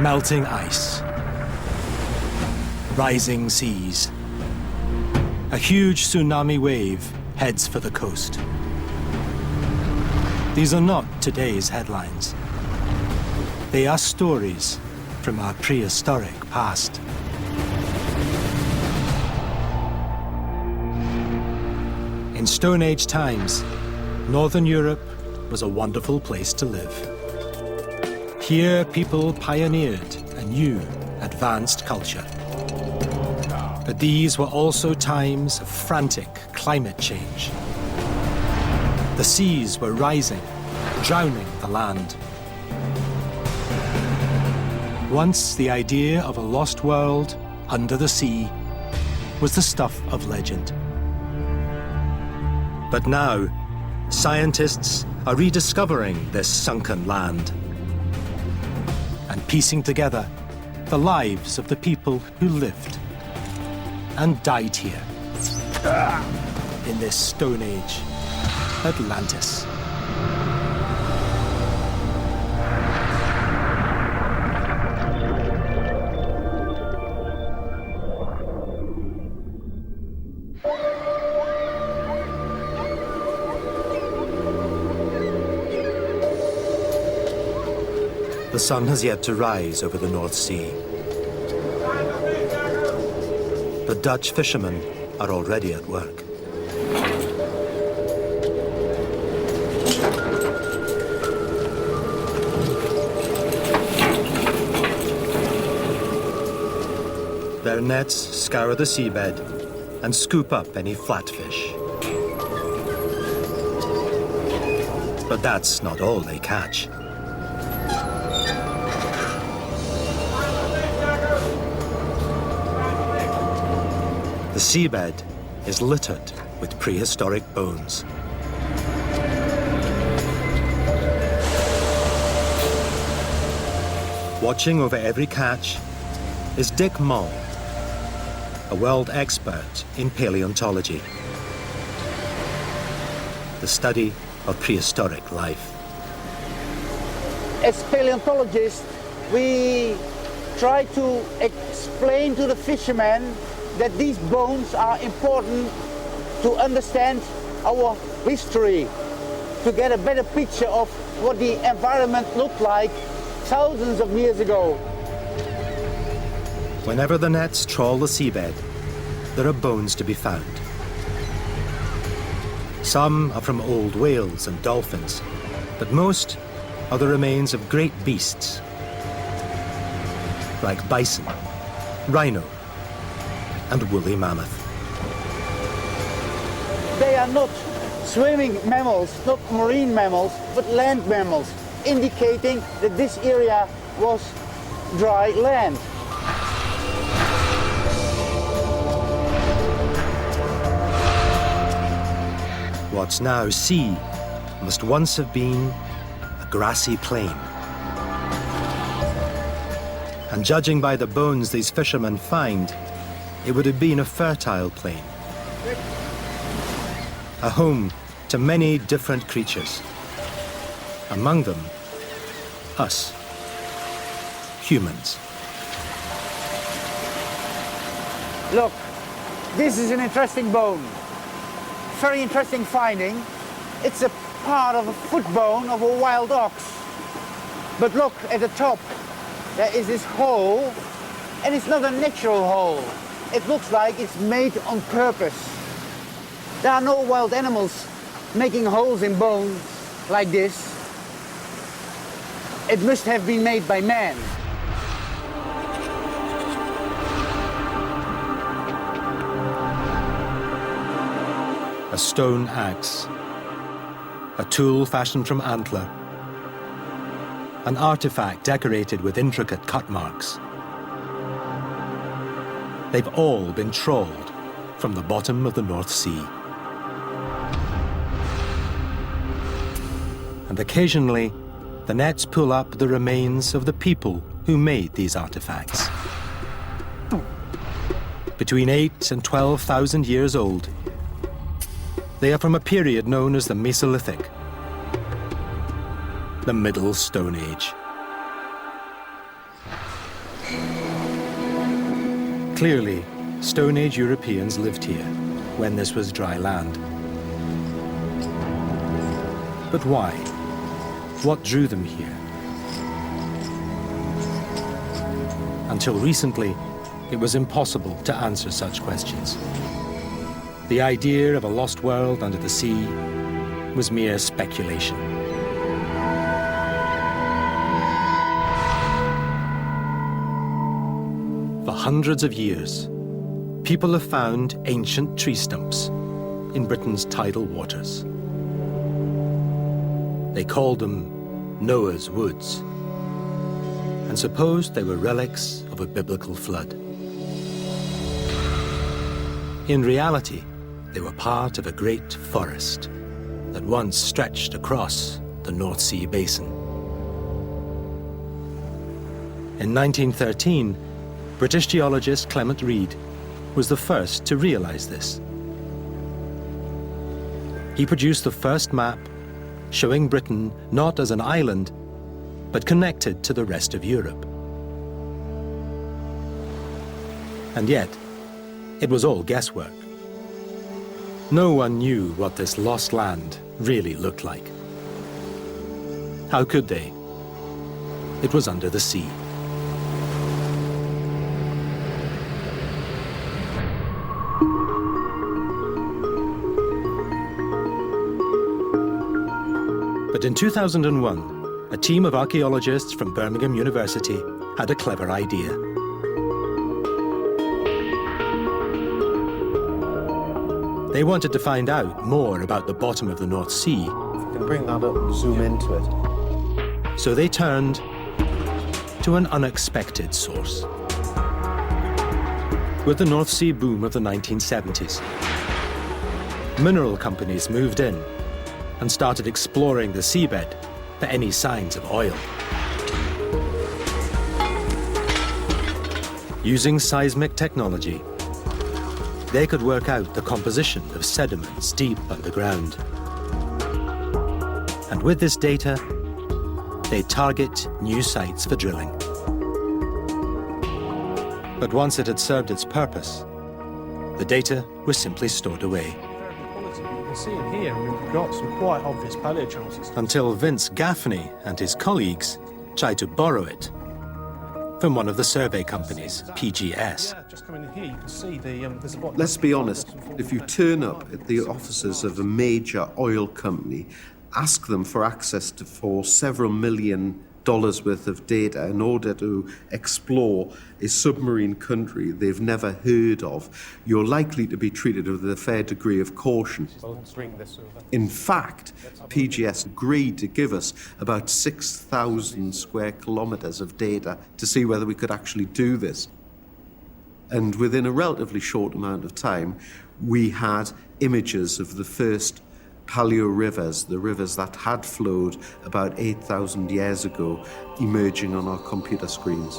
melting ice, rising seas. A huge tsunami wave heads for the coast. These are not today's headlines. They are stories from our prehistoric past. In Stone Age times, Northern Europe was a wonderful place to live. Here, people pioneered a new, advanced culture. But these were also times of frantic climate change. The seas were rising, drowning the land. Once the idea of a lost world under the sea was the stuff of legend. But now, scientists are rediscovering this sunken land and piecing together the lives of the people who lived and died here in this Stone Age Atlantis. The sun has yet to rise over the North Sea. The Dutch fishermen are already at work. Their nets scour the seabed and scoop up any flatfish. But that's not all they catch. The seabed is littered with prehistoric bones. Watching over every catch is Dick Mull, a world expert in paleontology, the study of prehistoric life. As paleontologists, we try to explain to the fishermen that these bones are important to understand our history, to get a better picture of what the environment looked like thousands of years ago. Whenever the nets trawl the seabed, there are bones to be found. Some are from old whales and dolphins, but most are the remains of great beasts, like bison, rhino, and woolly mammoth. They are not swimming mammals, not marine mammals, but land mammals, indicating that this area was dry land. What's now sea must once have been a grassy plain. And judging by the bones these fishermen find, it would have been a fertile plain, a home to many different creatures, among them us, humans. Look, this is an interesting bone. Very interesting finding. It's a part of a foot bone of a wild ox. But look at the top. There is this hole, and it's not a natural hole. It looks like it's made on purpose. There are no wild animals making holes in bones like this. It must have been made by man. A stone axe, a tool fashioned from antler, an artifact decorated with intricate cut marks. They've all been trawled from the bottom of the North Sea. And occasionally, the nets pull up the remains of the people who made these artifacts. Between 8,000 and 12,000 years old, they are from a period known as the Mesolithic, the Middle Stone Age. Clearly, Stone Age Europeans lived here when this was dry land. But why? What drew them here? Until recently, it was impossible to answer such questions. The idea of a lost world under the sea was mere speculation. For hundreds of years, people have found ancient tree stumps in Britain's tidal waters. They called them Noah's Woods, and supposed they were relics of a biblical flood. In reality, they were part of a great forest that once stretched across the North Sea basin. In 1913, British geologist Clement Reid was the first to realize this. He produced the first map showing Britain not as an island, but connected to the rest of Europe. And yet, it was all guesswork. No one knew what this lost land really looked like. How could they? It was under the sea. But in 2001, a team of archaeologists from Birmingham University had a clever idea. They wanted to find out more about the bottom of the North Sea. If you can bring that up and zoom into it. So they turned to an unexpected source. With the North Sea boom of the 1970s, mineral companies moved in and started exploring the seabed for any signs of oil. Using seismic technology, they could work out the composition of sediments deep underground. And with this data, they target new sites for drilling. But once it had served its purpose, the data was simply stored away. You can see in here we've got some quite obvious paleochannels. Until Vince Gaffney and his colleagues tried to borrow it from one of the survey companies, PGS. Yeah, just coming in here, you can see there's a bottom. Let's be honest, if you turn up at the offices of a major oil company, ask them for access for several $1 million worth of data in order to explore a submarine country they've never heard of, you're likely to be treated with a fair degree of caution. In fact, PGS agreed to give us about 6,000 square kilometres of data to see whether we could actually do this. And within a relatively short amount of time, we had images of the first paleo rivers, the rivers that had flowed about 8,000 years ago, emerging on our computer screens.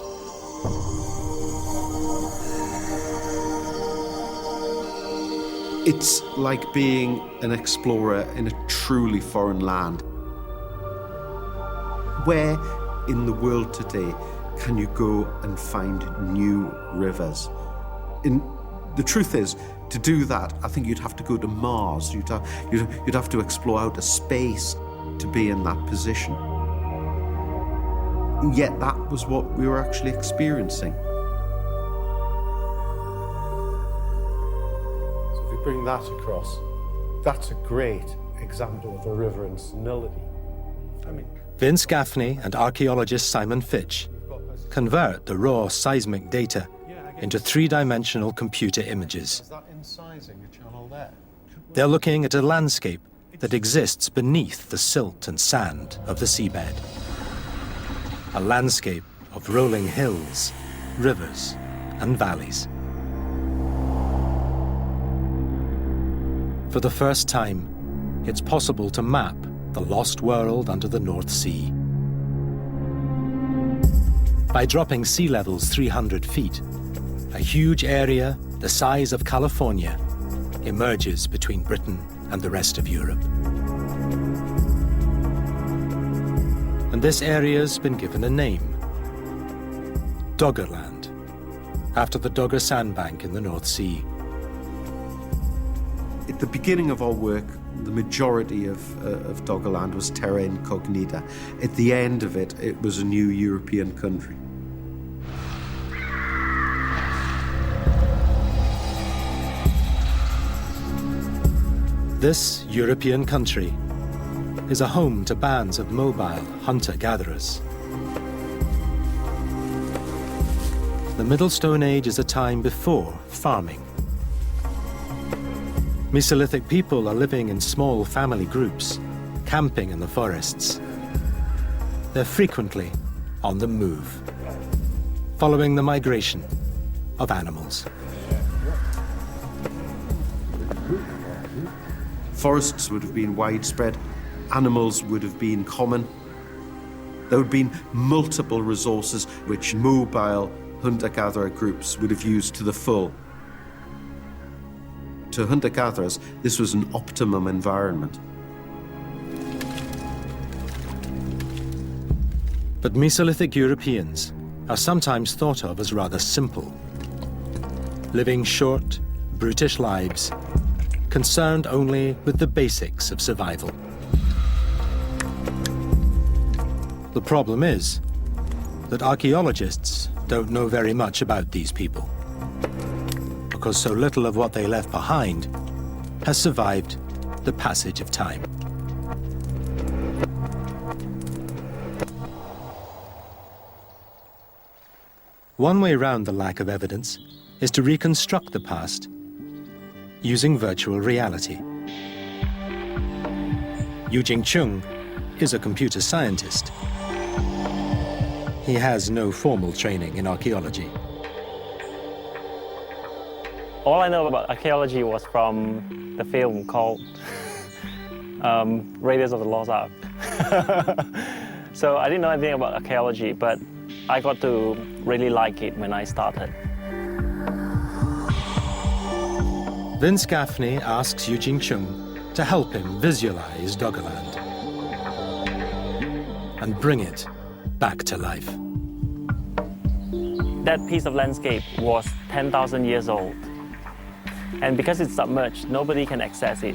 It's like being an explorer in a truly foreign land. Where in the world today can you go and find new rivers? The truth is, to do that, I think you'd have to go to Mars. You'd have to explore outer space to be in that position. And yet that was what we were actually experiencing. So if we bring that across, that's a great example of a river in senility. Vince Gaffney and archaeologist Simon Fitch convert the raw seismic data into three-dimensional computer images. Is that incising a channel there? They're looking at a landscape that exists beneath the silt and sand of the seabed. A landscape of rolling hills, rivers, and valleys. For the first time, it's possible to map the lost world under the North Sea. By dropping sea levels 300 feet, a huge area the size of California emerges between Britain and the rest of Europe. And this area's been given a name: Doggerland. after the Dogger sandbank in the North Sea. At the beginning of our work, the majority of Doggerland was terra incognita. At the end of it, it was a new European country. This European country is a home to bands of mobile hunter-gatherers. The Middle Stone Age is a time before farming. Mesolithic people are living in small family groups, camping in the forests. They're frequently on the move, following the migration of animals. Forests would have been widespread, animals would have been common. There would have been multiple resources which mobile hunter-gatherer groups would have used to the full. To hunter-gatherers, this was an optimum environment. But Mesolithic Europeans are sometimes thought of as rather simple, living short, brutish lives, concerned only with the basics of survival. The problem is that archaeologists don't know very much about these people, because so little of what they left behind has survived the passage of time. One way round the lack of evidence is to reconstruct the past using virtual reality. Eugene Chung is a computer scientist. He has no formal training in archaeology. All I know about archaeology was from the film called Raiders of the Lost Ark. So I didn't know anything about archaeology, but I got to really like it when I started. Vince Gaffney asks Eugene Chung to help him visualize Doggerland and bring it back to life. That piece of landscape was 10,000 years old. And because it's submerged, nobody can access it.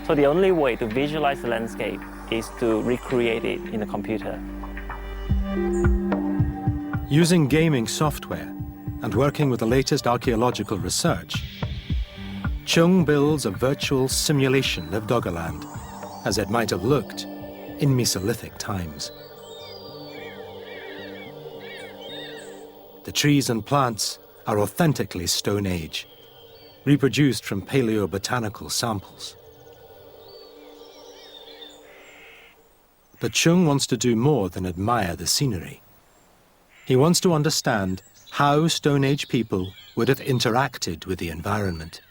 So the only way to visualize the landscape is to recreate it in the computer. Using gaming software and working with the latest archaeological research, Chung builds a virtual simulation of Doggerland as it might have looked in Mesolithic times. The trees and plants are authentically Stone Age, reproduced from paleobotanical samples. But Chung wants to do more than admire the scenery. He wants to understand how Stone Age people would have interacted with the environment.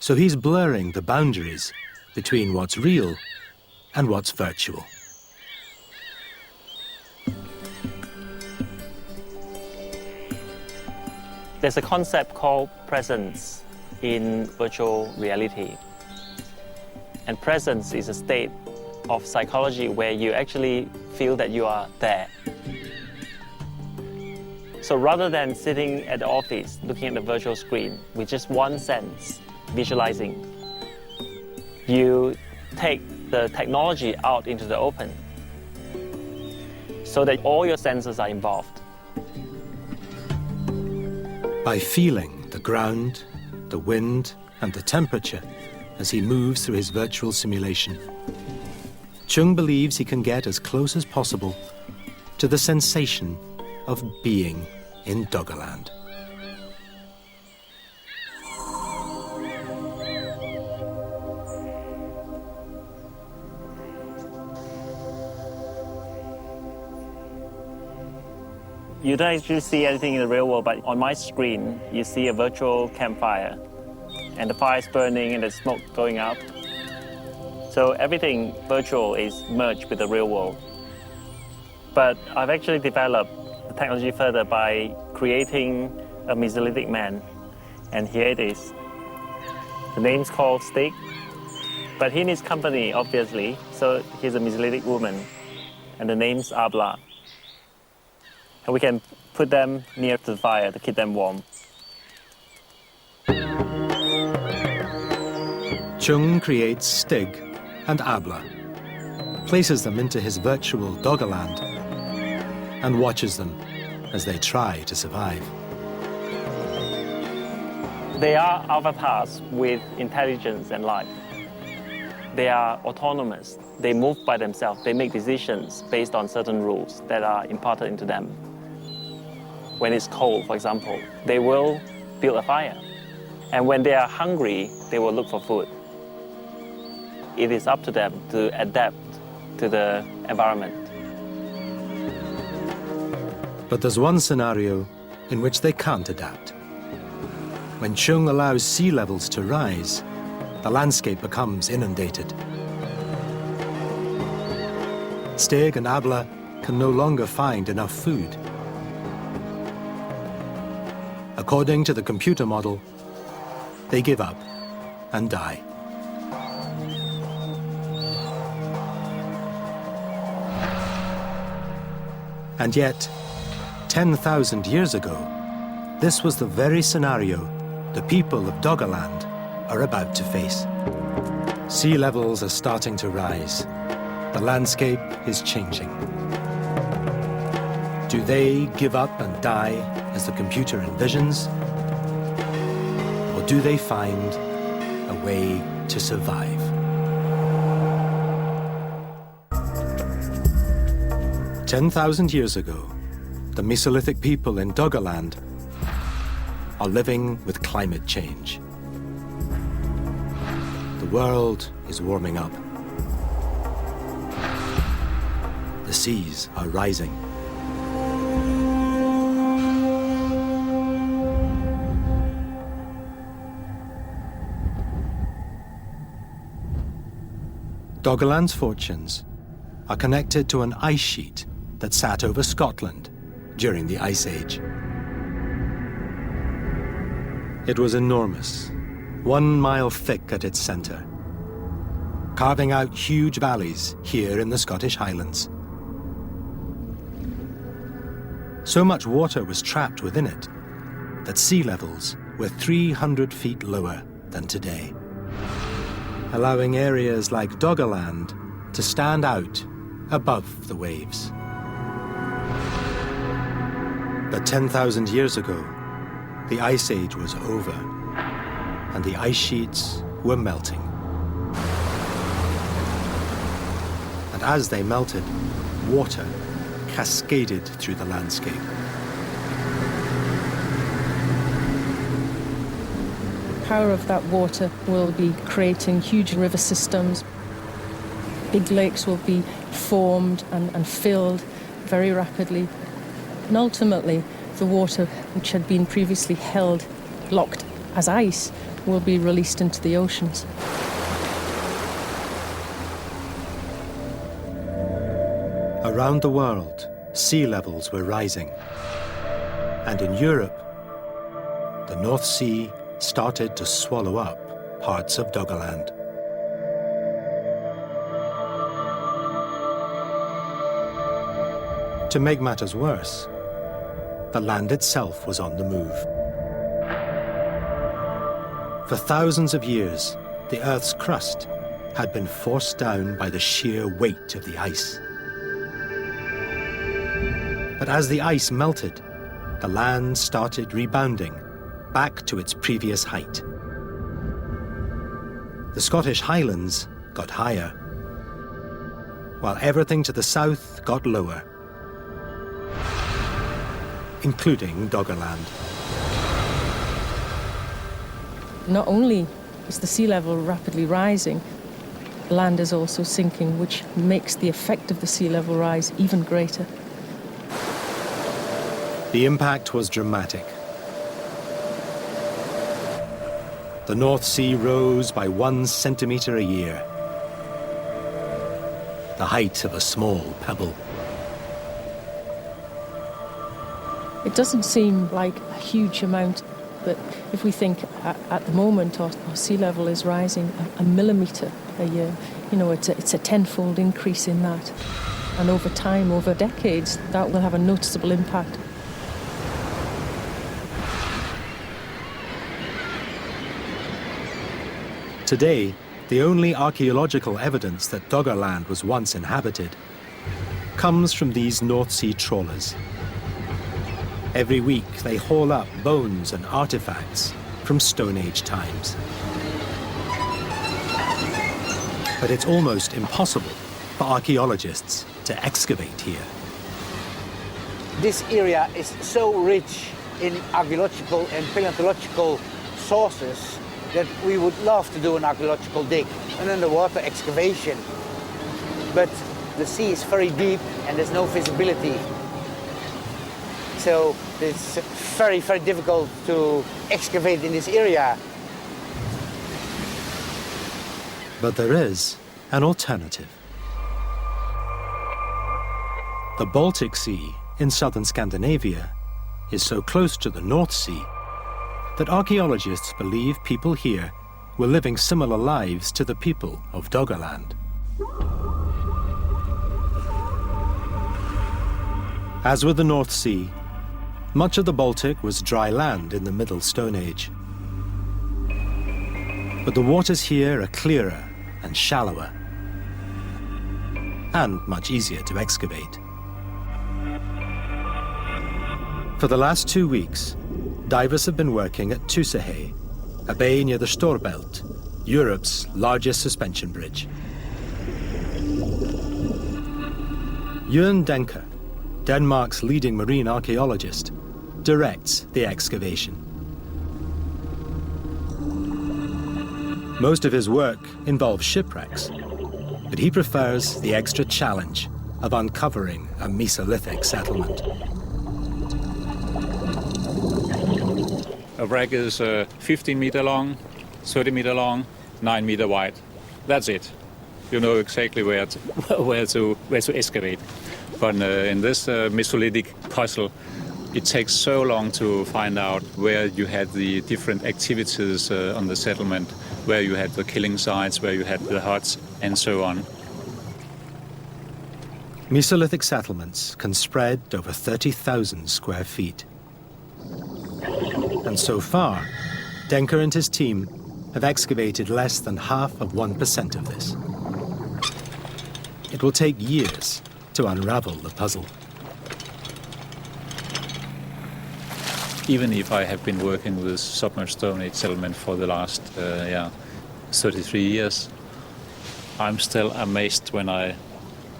So he's blurring the boundaries between what's real and what's virtual. There's a concept called presence in virtual reality. And presence is a state of psychology where you actually feel that you are there. So rather than sitting at the office looking at the virtual screen with just one sense, visualizing, you take the technology out into the open so that all your senses are involved. By feeling the ground, the wind, and the temperature as he moves through his virtual simulation, Chung believes he can get as close as possible to the sensation of being in Doggerland. You don't actually see anything in the real world, but on my screen, you see a virtual campfire, and the fire is burning and there's smoke going up. So everything virtual is merged with the real world. But I've actually developed the technology further by creating a Mesolithic man, and here it is. The name's called Stick, but he needs company, obviously, so he's a Mesolithic woman, and the name's Abla. And we can put them near to the fire to keep them warm. Chung creates Stig and Abla, places them into his virtual Doggerland, and watches them as they try to survive. They are avatars with intelligence and life. They are autonomous. They move by themselves. They make decisions based on certain rules that are imparted into them. When it's cold, for example, they will build a fire. And when they are hungry, they will look for food. It is up to them to adapt to the environment. But there's one scenario in which they can't adapt. When Chung allows sea levels to rise, the landscape becomes inundated. Stig and Abla can no longer find enough food. According to the computer model, they give up and die. And yet, 10,000 years ago, this was the very scenario the people of Doggerland are about to face. Sea levels are starting to rise. The landscape is changing. Do they give up and die as the computer envisions? Or do they find a way to survive? "10,000 years ago, the Mesolithic people in Doggerland are living with climate change. The world is warming up. The seas are rising. Doggerland's fortunes are connected to an ice sheet that sat over Scotland during the Ice Age. It was enormous, 1 mile thick at its center, carving out huge valleys here in the Scottish Highlands. So much water was trapped within it that sea levels were 300 feet lower than today, allowing areas like Doggerland to stand out above the waves. But 10,000 years ago, the Ice Age was over, and the ice sheets were melting. And as they melted, water cascaded through the landscape. The power of that water will be creating huge river systems. Big lakes will be formed and filled very rapidly. And ultimately, the water which had been previously held, locked as ice, will be released into the oceans. Around the world, sea levels were rising. And in Europe, the North Sea started to swallow up parts of Doggerland. To make matters worse, the land itself was on the move. For thousands of years, the Earth's crust had been forced down by the sheer weight of the ice. But as the ice melted, the land started rebounding back to its previous height. The Scottish Highlands got higher, while everything to the south got lower, including Doggerland. Not only is the sea level rapidly rising, land is also sinking, which makes the effect of the sea level rise even greater. The impact was dramatic. The North Sea rose by 1 centimeter a year, the height of a small pebble. It doesn't seem like a huge amount, but if we think at the moment our sea level is rising a millimeter a year, it's a tenfold increase in that. And over time, over decades, that will have a noticeable impact. Today, the only archaeological evidence that Doggerland was once inhabited comes from these North Sea trawlers. Every week, they haul up bones and artifacts from Stone Age times. But it's almost impossible for archaeologists to excavate here. This area is so rich in archaeological and paleontological sources that we would love to do an archaeological dig, an underwater excavation. But the sea is very deep and there's no visibility. So it's very, very difficult to excavate in this area. But there is an alternative. The Baltic Sea in southern Scandinavia is so close to the North Sea that archaeologists believe people here were living similar lives to the people of Doggerland. As with the North Sea, much of the Baltic was dry land in the Middle Stone Age. But the waters here are clearer and shallower, and much easier to excavate. For the last 2 weeks, divers have been working at Tsunami, a bay near the Storbælt, Europe's largest suspension bridge. Jørgen Denker, Denmark's leading marine archaeologist, directs the excavation. Most of his work involves shipwrecks, but he prefers the extra challenge of uncovering a Mesolithic settlement. A wreck is 15 meter long, 30 meter long, 9 meter wide. That's it. You know exactly where to excavate. But in this Mesolithic puzzle, it takes so long to find out where you had the different activities on the settlement, where you had the killing sites, where you had the huts, and so on. Mesolithic settlements can spread over 30,000 square feet. And so far, Denker and his team have excavated less than half of 1% of this. It will take years to unravel the puzzle. Even if I have been working with submerged Stone Age settlement for the last 33 years, I'm still amazed when I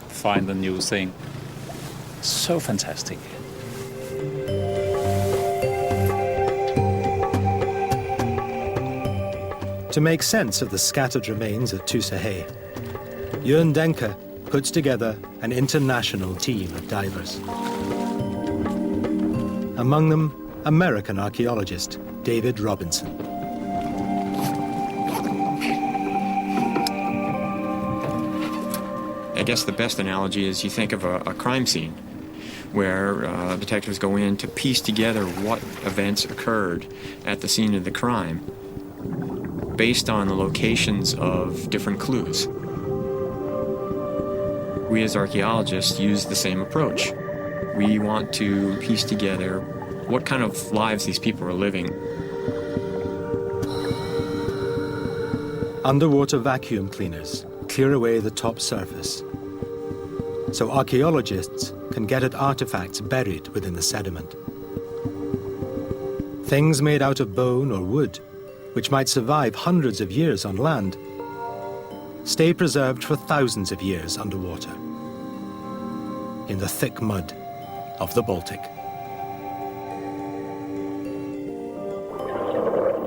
find a new thing. So fantastic. To make sense of the scattered remains at Tsunami, Jørgen Denker puts together an international team of divers. Among them, American archaeologist David Robinson. I guess the best analogy is you think of a crime scene where detectives go in to piece together what events occurred at the scene of the crime based on the locations of different clues. We as archaeologists use the same approach. We want to piece together what kind of lives these people are living. Underwater vacuum cleaners clear away the top surface, so archaeologists can get at artifacts buried within the sediment. Things made out of bone or wood, which might survive hundreds of years on land, stay preserved for thousands of years underwater, in the thick mud of the Baltic.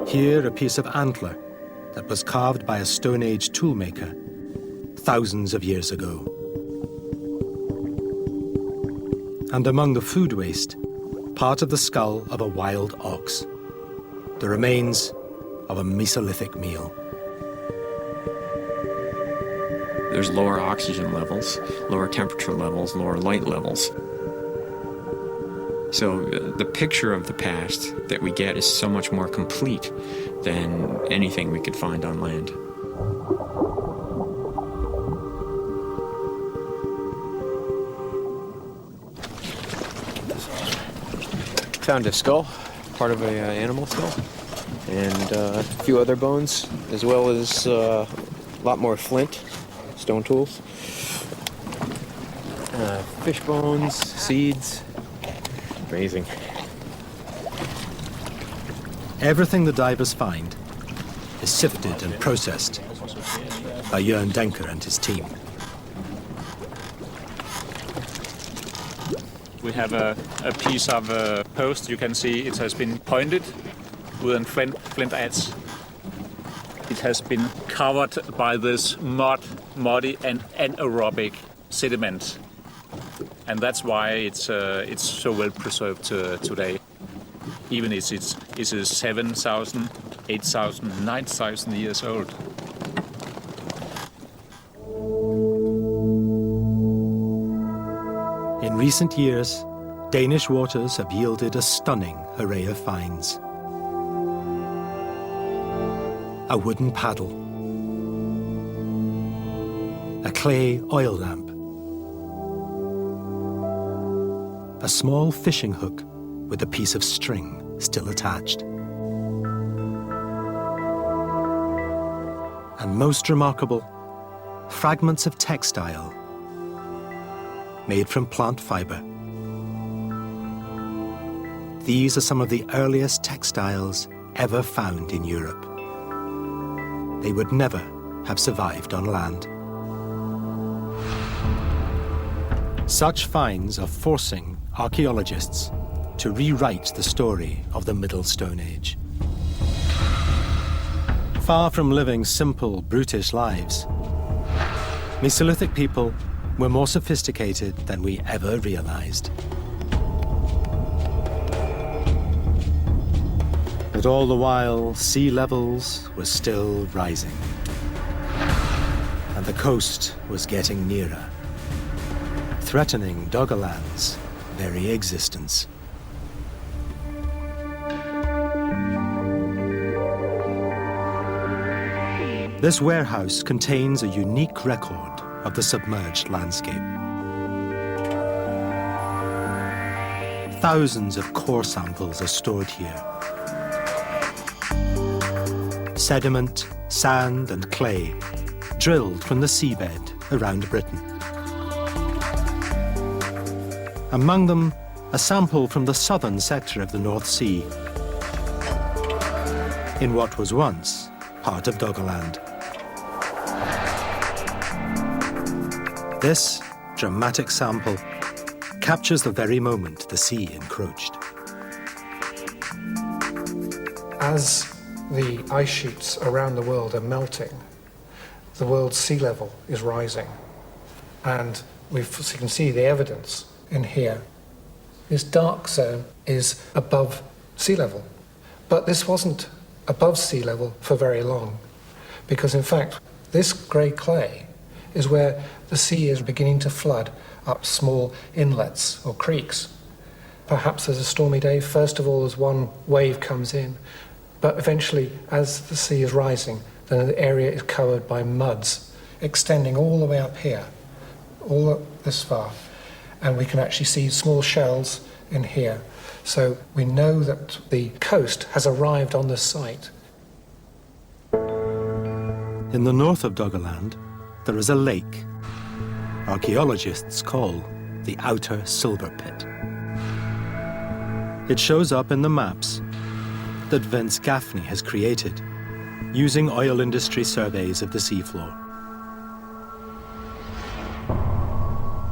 Here, a piece of antler that was carved by a Stone Age toolmaker thousands of years ago. And among the food waste, part of the skull of a wild ox, the remains of a Mesolithic meal. There's lower oxygen levels, lower temperature levels, lower light levels. So the picture of the past that we get is so much more complete than anything we could find on land. Found a skull, part of an animal skull, and a few other bones, as well as a lot more flint, stone tools, fish bones, seeds. Amazing. Everything the divers find is sifted and processed by Jörn Denker and his team. We have a piece of post. You can see it has been pointed with a flint edge. It has been covered by this muddy and anaerobic sediment. And that's why it's so well preserved today. Even if it's 7,000, 8,000, 9,000 years old. In recent years, Danish waters have yielded a stunning array of finds. A wooden paddle, a clay oil lamp, a small fishing hook with a piece of string still attached. And most remarkable, fragments of textile made from plant fiber. These are some of the earliest textiles ever found in Europe. They would never have survived on land. Such finds are forcing archaeologists to rewrite the story of the Middle Stone Age. Far from living simple, brutish lives, Mesolithic people were more sophisticated than we ever realized. But all the while, sea levels were still rising, and the coast was getting nearer, threatening Doggerland's very existence. This warehouse contains a unique record of the submerged landscape. Thousands of core samples are stored here. Sediment, sand and clay, drilled from the seabed around Britain. Among them, a sample from the southern sector of the North Sea, in what was once part of Doggerland. This dramatic sample captures the very moment the sea encroached. As the ice sheets around the world are melting, the world's sea level is rising. And you can see the evidence in here. This dark zone is above sea level. But this wasn't above sea level for very long, because in fact, this grey clay is where the sea is beginning to flood up small inlets or creeks. Perhaps there's a stormy day. First of all, as one wave comes in, but eventually, as the sea is rising, then the area is covered by muds, extending all the way up here, all this far. And we can actually see small shells in here. So we know that the coast has arrived on this site. In the north of Doggerland, there is a lake archaeologists call the Outer Silver Pit. It shows up in the maps that Vince Gaffney has created using oil industry surveys of the seafloor.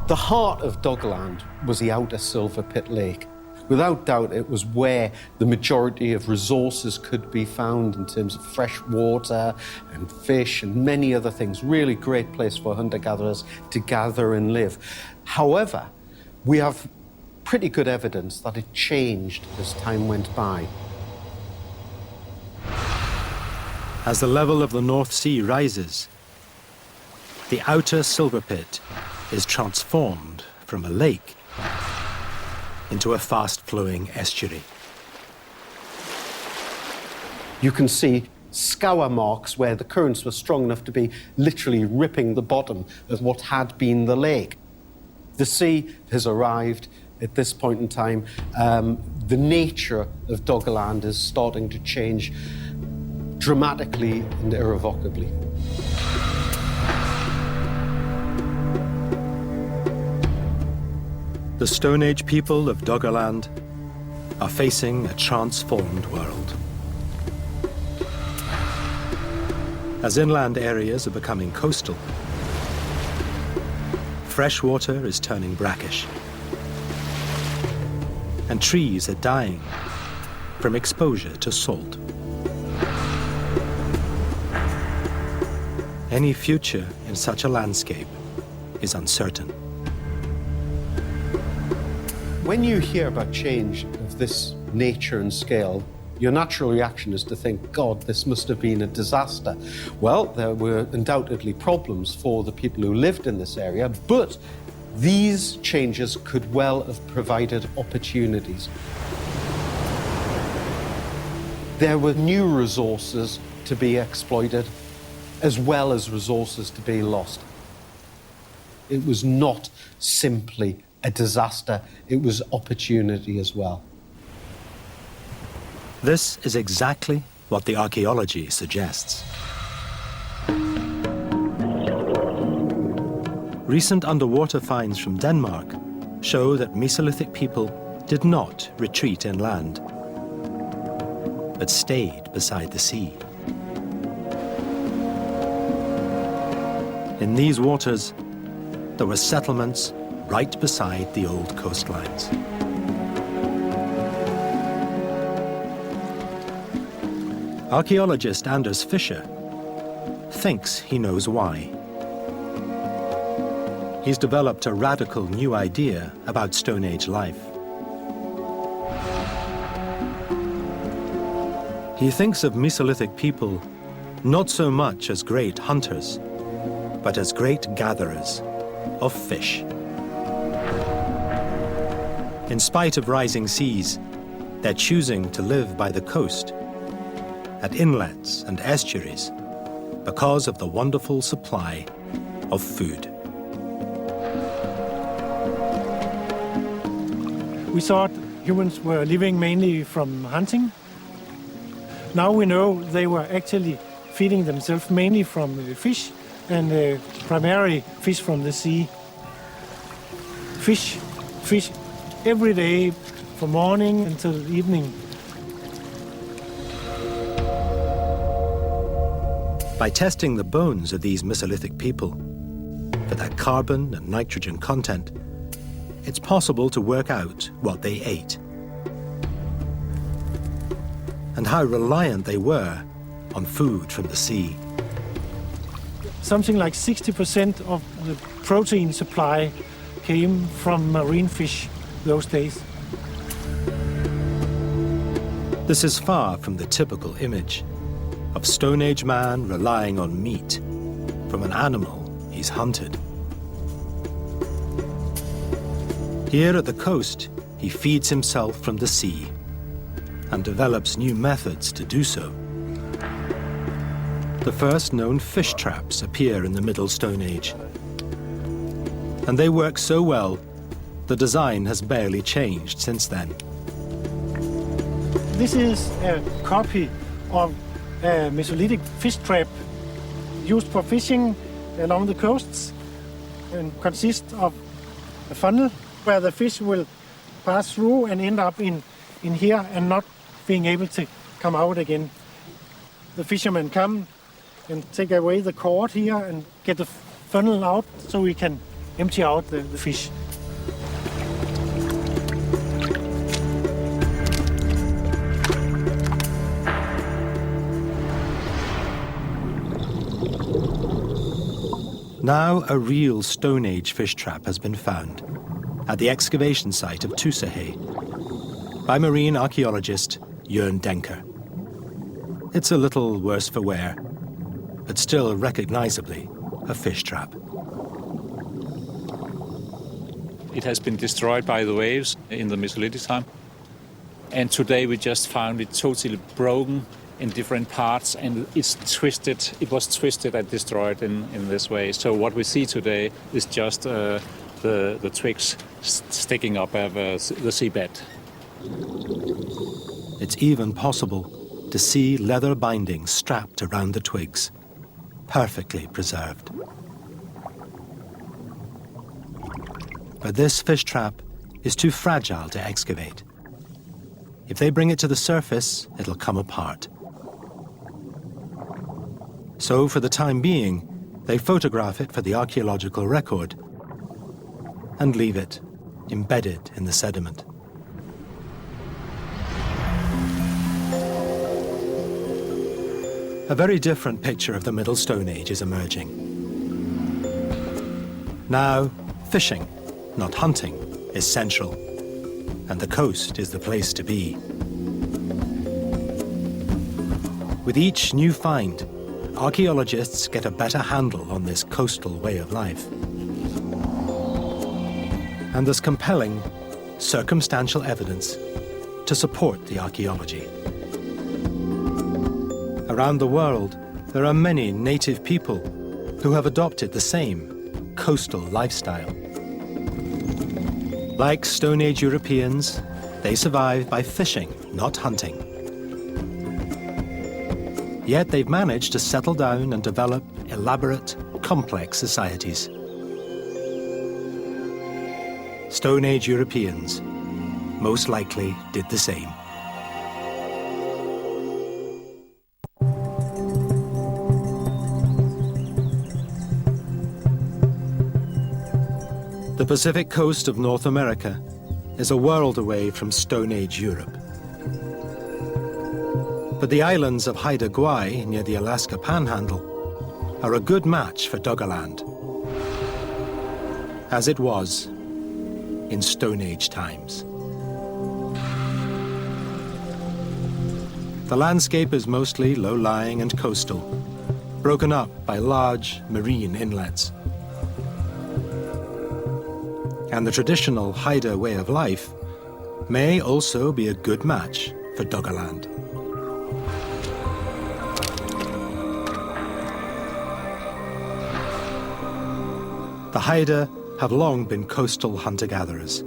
The heart of Doggerland was the Outer Silver Pit Lake. Without doubt, it was where the majority of resources could be found in terms of fresh water and fish and many other things. Really great place for hunter-gatherers to gather and live. However, we have pretty good evidence that it changed as time went by. As the level of the North Sea rises, the Outer Silver Pit is transformed from a lake into a fast-flowing estuary. You can see scour marks where the currents were strong enough to be literally ripping the bottom of what had been the lake. The sea has arrived at this point in time. The nature of Doggerland is starting to change dramatically and irrevocably. The Stone Age people of Doggerland are facing a transformed world. As inland areas are becoming coastal, fresh water is turning brackish, and trees are dying from exposure to salt. Any future in such a landscape is uncertain. When you hear about change of this nature and scale, your natural reaction is to think, God, this must have been a disaster. Well, there were undoubtedly problems for the people who lived in this area, but these changes could well have provided opportunities. There were new resources to be exploited, as well as resources to be lost. It was not simply a disaster, it was opportunity as well. This is exactly what the archaeology suggests. Recent underwater finds from Denmark show that Mesolithic people did not retreat inland, but stayed beside the sea. In these waters, there were settlements right beside the old coastlines. Archaeologist Anders Fischer thinks he knows why. He's developed a radical new idea about Stone Age life. He thinks of Mesolithic people not so much as great hunters, but as great gatherers of fish. In spite of rising seas, they're choosing to live by the coast, at inlets and estuaries, because of the wonderful supply of food. We thought humans were living mainly from hunting. Now we know they were actually feeding themselves mainly from fish, and primarily fish from the sea. Fish every day from morning until evening. By testing the bones of these Mesolithic people for their carbon and nitrogen content, it's possible to work out what they ate and how reliant they were on food from the sea. Something like 60% of the protein supply came from marine fish those days. This is far from the typical image of Stone Age man relying on meat from an animal he's hunted. Here at the coast, he feeds himself from the sea and develops new methods to do so. The first known fish traps appear in the Middle Stone Age, and they work so well, the design has barely changed since then. This is a copy of a Mesolithic fish trap used for fishing along the coasts, and consists of a funnel where the fish will pass through and end up in here and not being able to come out again. The fishermen come and take away the cord here and get the funnel out so we can empty out the fish. Now a real Stone Age fish trap has been found at the excavation site of Tusahe by marine archaeologist Jørn Denker. It's a little worse for wear, but still recognizably a fish trap. It has been destroyed by the waves in the Mesolithic time. And today we just found it totally broken in different parts, and it's twisted. It was twisted and destroyed in this way. So what we see today is just the twigs sticking up of the seabed. It's even possible to see leather bindings strapped around the twigs, perfectly preserved. But this fish trap is too fragile to excavate. If they bring it to the surface, it'll come apart. So for the time being, they photograph it for the archaeological record and leave it embedded in the sediment. A very different picture of the Middle Stone Age is emerging. Now, fishing, not hunting, is central, and the coast is the place to be. With each new find, archaeologists get a better handle on this coastal way of life. And there's compelling, circumstantial evidence to support the archaeology. Around the world, there are many native people who have adopted the same coastal lifestyle. Like Stone Age Europeans, they survive by fishing, not hunting. Yet they've managed to settle down and develop elaborate, complex societies. Stone Age Europeans most likely did the same. The Pacific coast of North America is a world away from Stone Age Europe. But the islands of Haida Gwaii near the Alaska Panhandle are a good match for Doggerland, as it was in Stone Age times. The landscape is mostly low-lying and coastal, broken up by large marine inlets. And the traditional Haida way of life may also be a good match for Doggerland. The Haida have long been coastal hunter-gatherers,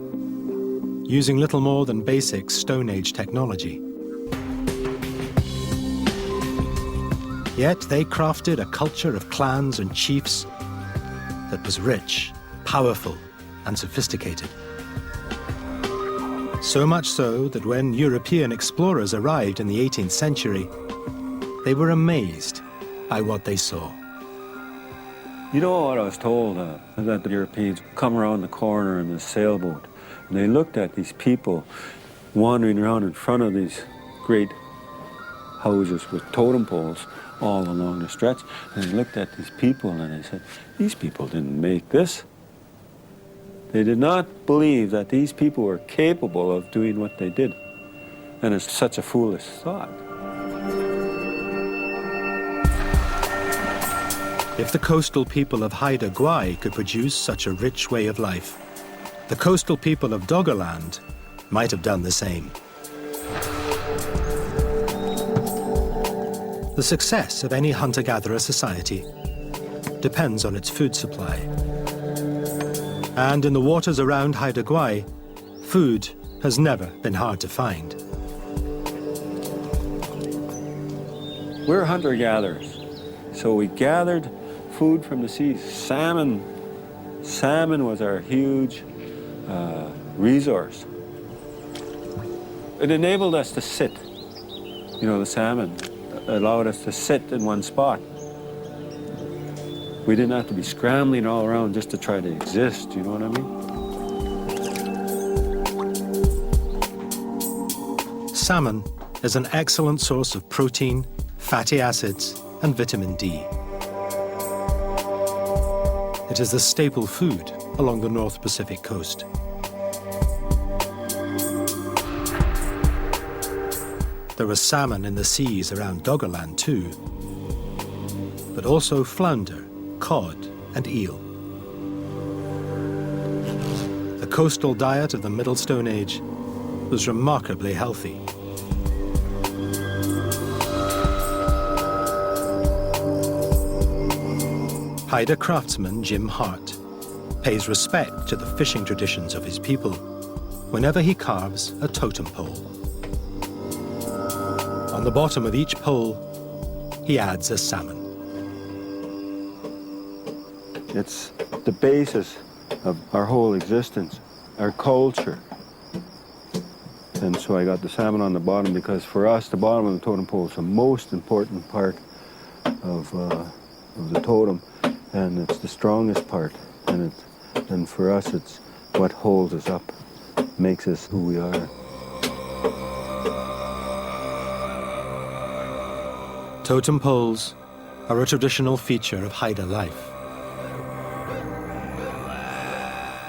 using little more than basic Stone Age technology. Yet they crafted a culture of clans and chiefs that was rich, powerful, and sophisticated. So much so that when European explorers arrived in the 18th century, they were amazed by what they saw. You know what I was told? That the Europeans come around the corner in the sailboat, and they looked at these people wandering around in front of these great houses with totem poles all along the stretch, and they looked at these people and they said, these people didn't make this. They did not believe that these people were capable of doing what they did. And it's such a foolish thought. If the coastal people of Haida Gwaii could produce such a rich way of life, the coastal people of Doggerland might have done the same. The success of any hunter-gatherer society depends on its food supply. And in the waters around Haida Gwaii, food has never been hard to find. We're hunter-gatherers, so we gathered food from the sea. Salmon was our huge resource. It enabled us to sit. You know, the salmon allowed us to sit in one spot. We didn't have to be scrambling all around just to try to exist, you know what I mean? Salmon is an excellent source of protein, fatty acids, and vitamin D. It is the staple food along the North Pacific coast. There was salmon in the seas around Doggerland too, but also flounder, cod, and eel. The coastal diet of the Middle Stone Age was remarkably healthy. Haida craftsman Jim Hart pays respect to the fishing traditions of his people whenever he carves a totem pole. On the bottom of each pole, he adds a salmon. It's the basis of our whole existence, our culture. And so I got the salmon on the bottom because for us, the bottom of the totem pole is the most important part of the totem, and it's the strongest part. And for us, it's what holds us up, makes us who we are. Totem poles are a traditional feature of Haida life.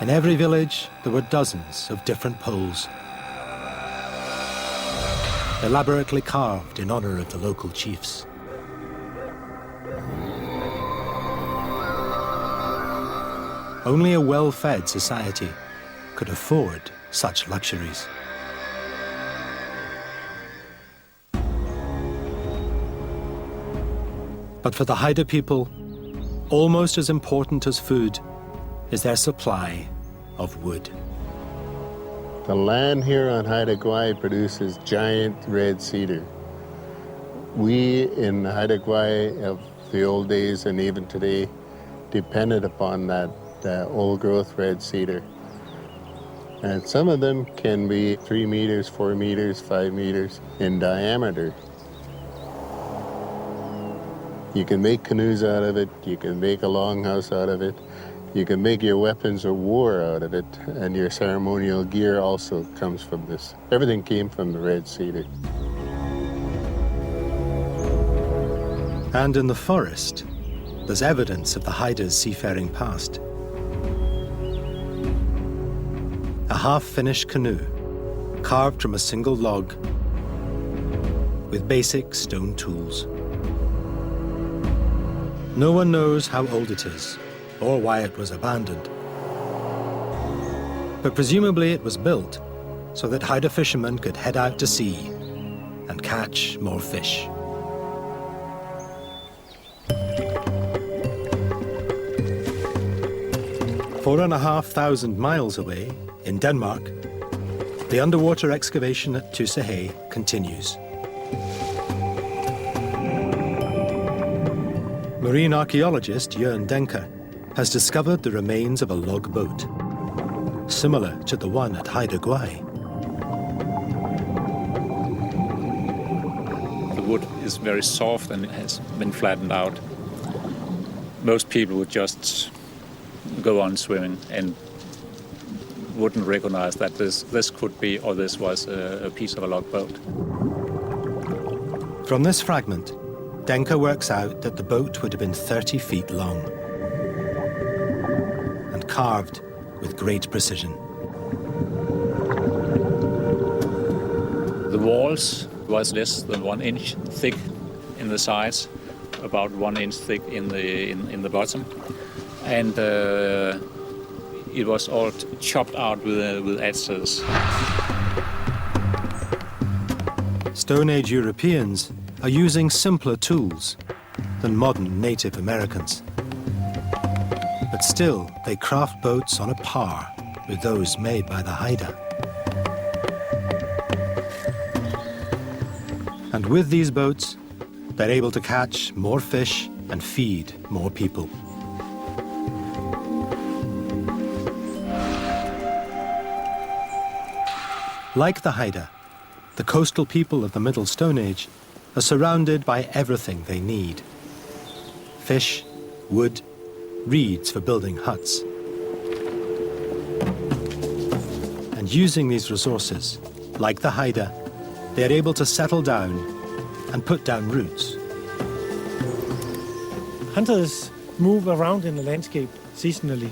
In every village, there were dozens of different poles, elaborately carved in honor of the local chiefs. Only a well-fed society could afford such luxuries. But for the Haida people, almost as important as food is their supply of wood. The land here on Haida Gwaii produces giant red cedar. We in Haida Gwaii of the old days and even today depended upon that old growth red cedar. And some of them can be 3 meters, 4 meters, 5 meters in diameter. You can make canoes out of it, you can make a longhouse out of it, you can make your weapons of war out of it, and your ceremonial gear also comes from this. Everything came from the red cedar. And in the forest, there's evidence of the Haida's seafaring past. A half-finished canoe, carved from a single log, with basic stone tools. No one knows how old it is, or why it was abandoned. But presumably it was built so that Haida fishermen could head out to sea and catch more fish. Four and a half thousand miles away, in Denmark, the underwater excavation at tsunami continues. Marine archaeologist Jørn Denker has discovered the remains of a log boat, similar to the one at Haida Gwaii. The wood is very soft and it has been flattened out. Most people would just go on swimming and wouldn't recognize that this could be, or this was a piece of a log boat. From this fragment, Denker works out that the boat would have been 30 feet long and carved with great precision. The walls was less than 1 inch thick in the sides, about 1 inch thick in the bottom, and it was all chopped out with adzes. Stone Age Europeans are using simpler tools than modern Native Americans. But still, they craft boats on a par with those made by the Haida. And with these boats, they're able to catch more fish and feed more people. Like the Haida, the coastal people of the Middle Stone Age are surrounded by everything they need: fish, wood, reeds for building huts. And using these resources, like the Haida, they are able to settle down and put down roots. Hunters move around in the landscape seasonally.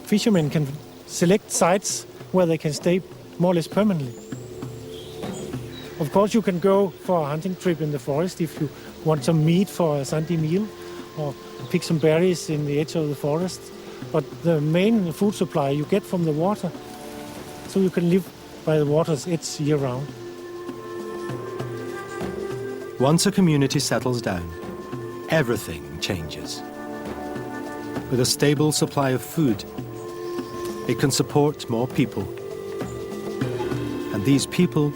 Fishermen can select sites where they can stay more or less permanently. Of course, you can go for a hunting trip in the forest if you want some meat for a Sunday meal, or pick some berries in the edge of the forest. But the main food supply you get from the water, so you can live by the water's edge year-round. Once a community settles down, everything changes. With a stable supply of food, it can support more people these people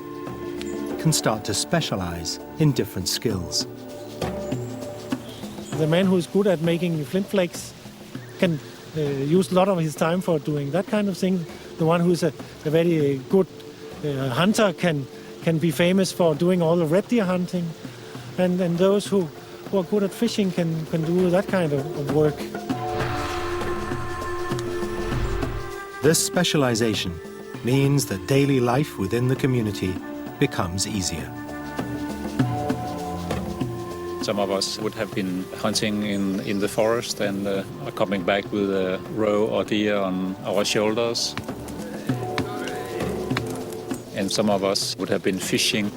can start to specialize in different skills. The man who is good at making flint flakes can use a lot of his time for doing that kind of thing. The one who is a very good hunter can be famous for doing all the red deer hunting. And those who are good at fishing can do that kind of work. This specialization means that daily life within the community becomes easier. Some of us would have been hunting in the forest and are coming back with a roe or deer on our shoulders. And some of us would have been fishing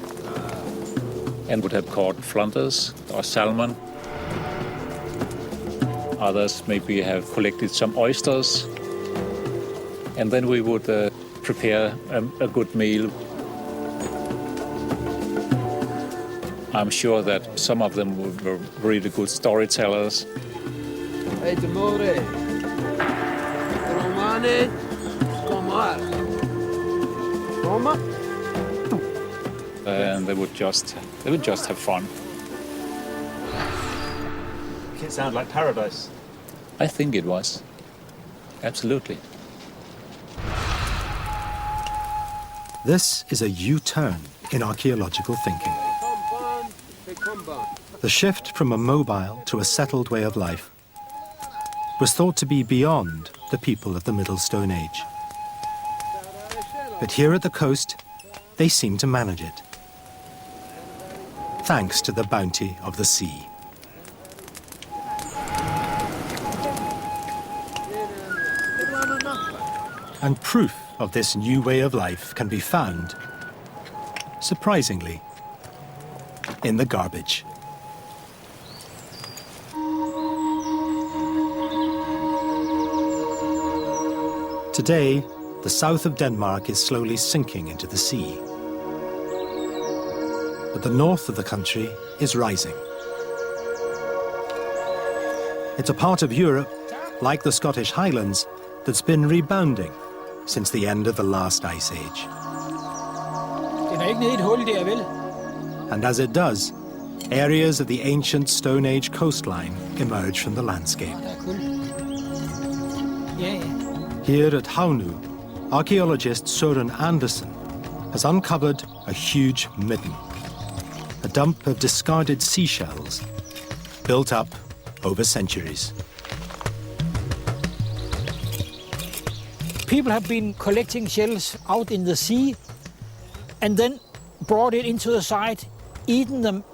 and would have caught flounder or salmon. Others maybe have collected some oysters. And then we would prepare a good meal. I'm sure that some of them were really good storytellers. And they would just have fun. It sounds like paradise. I think it was. Absolutely. This is a U-turn in archaeological thinking. The shift from a mobile to a settled way of life was thought to be beyond the people of the Middle Stone Age. But here at the coast, they seem to manage it, thanks to the bounty of the sea. And proof of this new way of life can be found, surprisingly, in the garbage. Today, the south of Denmark is slowly sinking into the sea. But the north of the country is rising. It's a part of Europe, like the Scottish Highlands, that's been rebounding since the end of the last ice age. And as it does, areas of the ancient Stone Age coastline emerge from the landscape. Here at Havnu, archaeologist Søren Andersen has uncovered a huge midden, a dump of discarded seashells built up over centuries. People have been collecting shells out in the sea and then brought it into the site, eaten them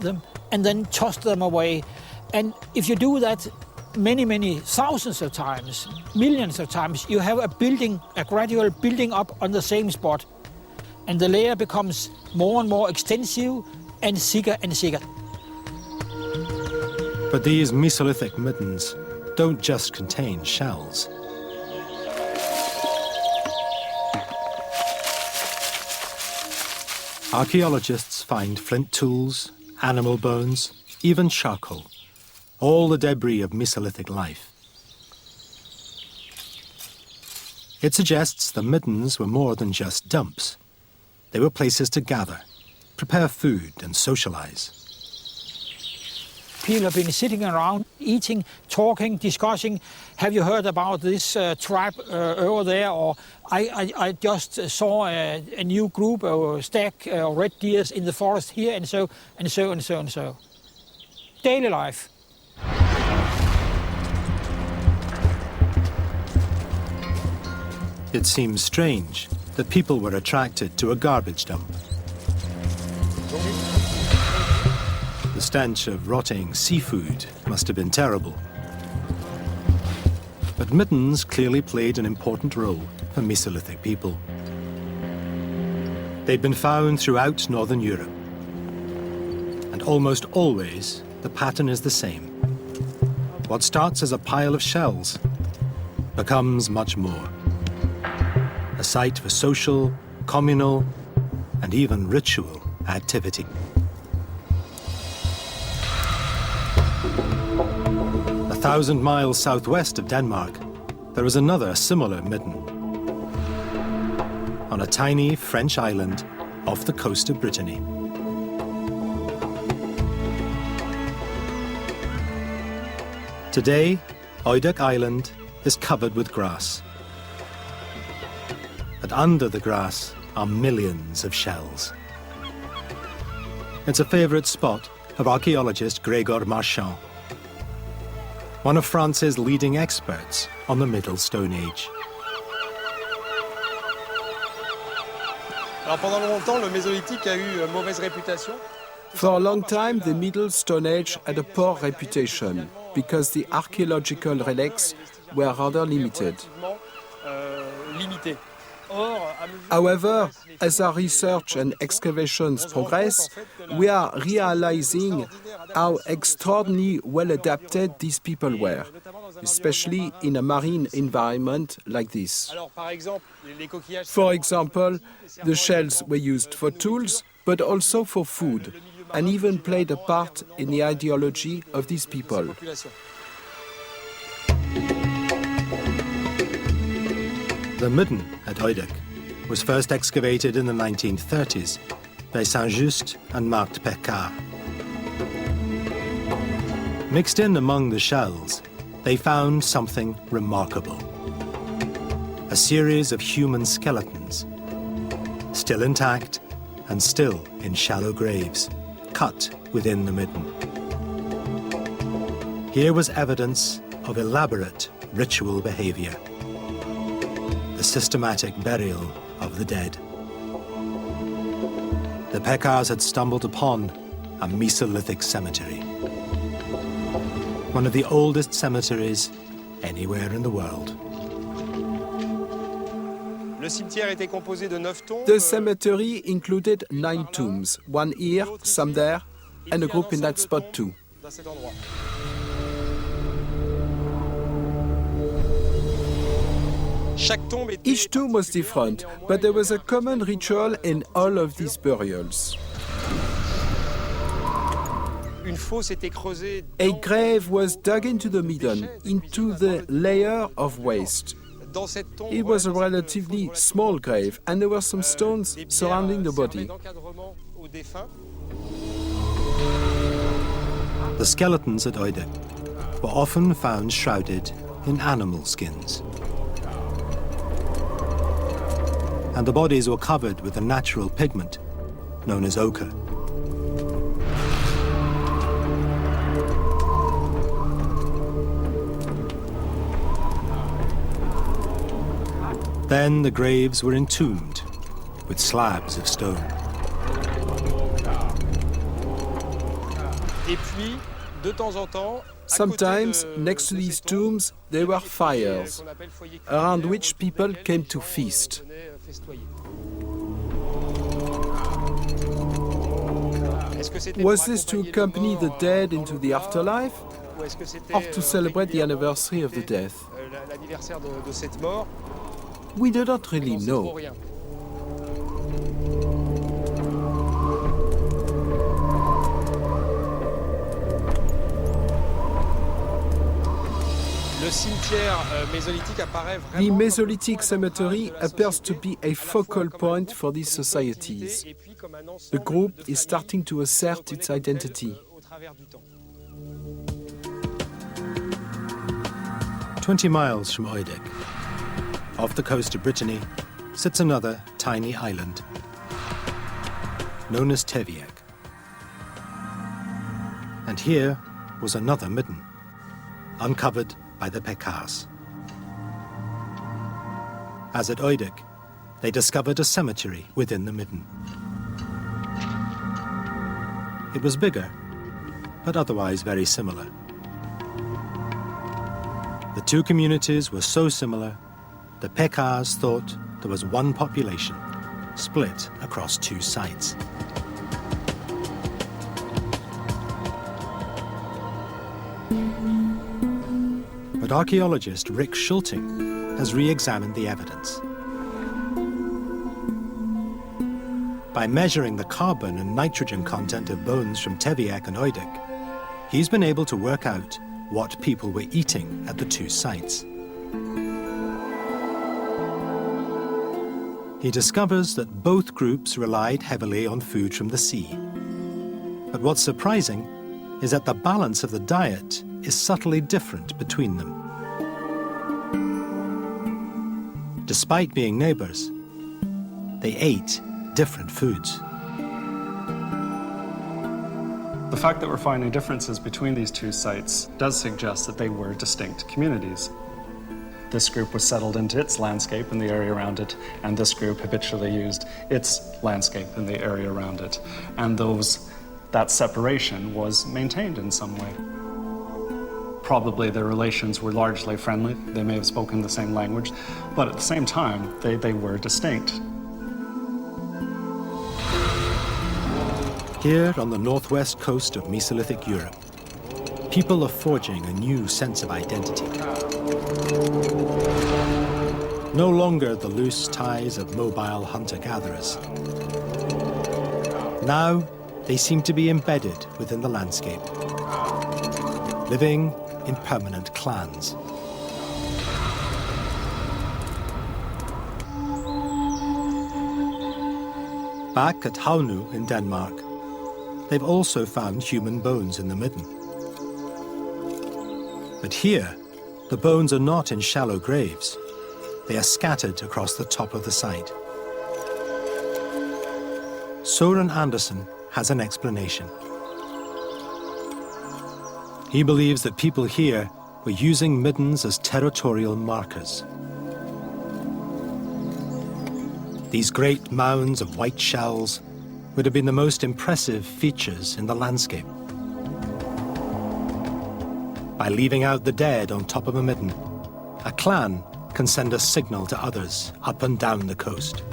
and then tossed them away. And if you do that many thousands of times, millions of times, you have a gradual building up on the same spot. And the layer becomes more and more extensive and thicker and thicker. But these Mesolithic middens don't just contain shells. Archaeologists find flint tools, animal bones, even charcoal, all the debris of Mesolithic life. It suggests the middens were more than just dumps. They were places to gather, prepare food and socialize. People have been sitting around, eating, talking, discussing. Have you heard about this tribe over there? Or I just saw a new group or stack of red deers in the forest here, and so. Daily life. It seems strange that people were attracted to a garbage dump. The stench of rotting seafood must have been terrible. But middens clearly played an important role for Mesolithic people. They'd been found throughout Northern Europe. And almost always, the pattern is the same. What starts as a pile of shells becomes much more. A site for social, communal, and even ritual activity. 1,000 miles southwest of Denmark, there is another similar midden. On a tiny French island off the coast of Brittany. Today, Oidek Island is covered with grass. But under the grass are millions of shells. It's a favorite spot of archaeologist Gregor Marchand, one of France's leading experts on the Middle Stone Age. Pendant longtemps, le Mésolithique a eu mauvaise réputation. For a long time, the Middle Stone Age had a poor reputation because the archaeological relics were rather limited. However, as our research and excavations progress, we are realizing how extraordinarily well adapted these people were, especially in a marine environment like this. For example, the shells were used for tools, but also for food, and even played a part in the ideology of these people. The midden at Oidek was first excavated in the 1930s by Saint-Just and Marthe Pecard. Mixed in among the shells, they found something remarkable. A series of human skeletons, still intact and still in shallow graves, cut within the midden. Here was evidence of elaborate ritual behavior, the systematic burial of the dead. The Pecards had stumbled upon a Mesolithic cemetery, one of the oldest cemeteries anywhere in the world. The cemetery included 9 tombs, one here, some there, and a group in that spot too. Each tomb was different, but there was a common ritual in all of these burials. A grave was dug into the midden, into the layer of waste. It was a relatively small grave, and there were some stones surrounding the body. The skeletons at Oidek were often found shrouded in animal skins. And the bodies were covered with a natural pigment known as ochre. Then the graves were entombed with slabs of stone. Sometimes, next to these tombs, there were fires, around which people came to feast. Was this to accompany the dead into the afterlife, or to celebrate the anniversary of the death? We do not really know. The Mesolithic cemetery appears to be a focal point for these societies. The group is starting to assert its identity. 20 miles from Oidek, off the coast of Brittany, sits another tiny island, known as Teviak. And here was another midden, uncovered by the Pecards. As at Oidek, they discovered a cemetery within the midden. It was bigger, but otherwise very similar. The two communities were so similar, the Pecards thought there was one population, split across 2 sites. But archaeologist Rick Schulting has re-examined the evidence. By measuring the carbon and nitrogen content of bones from Teviak and Oidek, he's been able to work out what people were eating at the 2 sites. he discovers that both groups relied heavily on food from the sea. But what's surprising is that the balance of the diet is subtly different between them. Despite being neighbors, they ate different foods. The fact that we're finding differences between these two sites does suggest that they were distinct communities. This group was settled into its landscape and the area around it, and this group habitually used its landscape and the area around it. And that separation was maintained in some way. Probably their relations were largely friendly. They may have spoken the same language, but at the same time, they were distinct. Here on the northwest coast of Mesolithic Europe, people are forging a new sense of identity. No longer the loose ties of mobile hunter-gatherers. Now, they seem to be embedded within the landscape, living in permanent clans. Back at Havnu in Denmark, they've also found human bones in the midden. But here, the bones are not in shallow graves. They are scattered across the top of the site. Søren Andersen has an explanation. He believes that people here were using middens as territorial markers. These great mounds of white shells would have been the most impressive features in the landscape. By leaving out the dead on top of a midden, a clan can send a signal to others up and down the coast.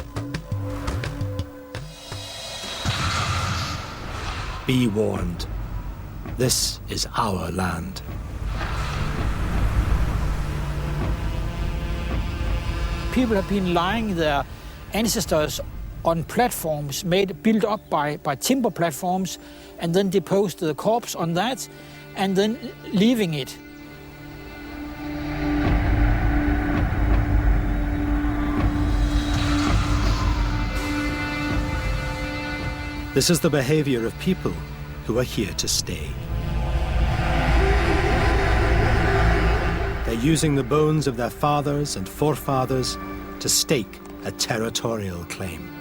Be warned, this is our land. People have been lying their ancestors on platforms built up by timber platforms, and then deposed the corpse on that, and then leaving it. This is the behavior of people who are here to stay. They're using the bones of their fathers and forefathers to stake a territorial claim.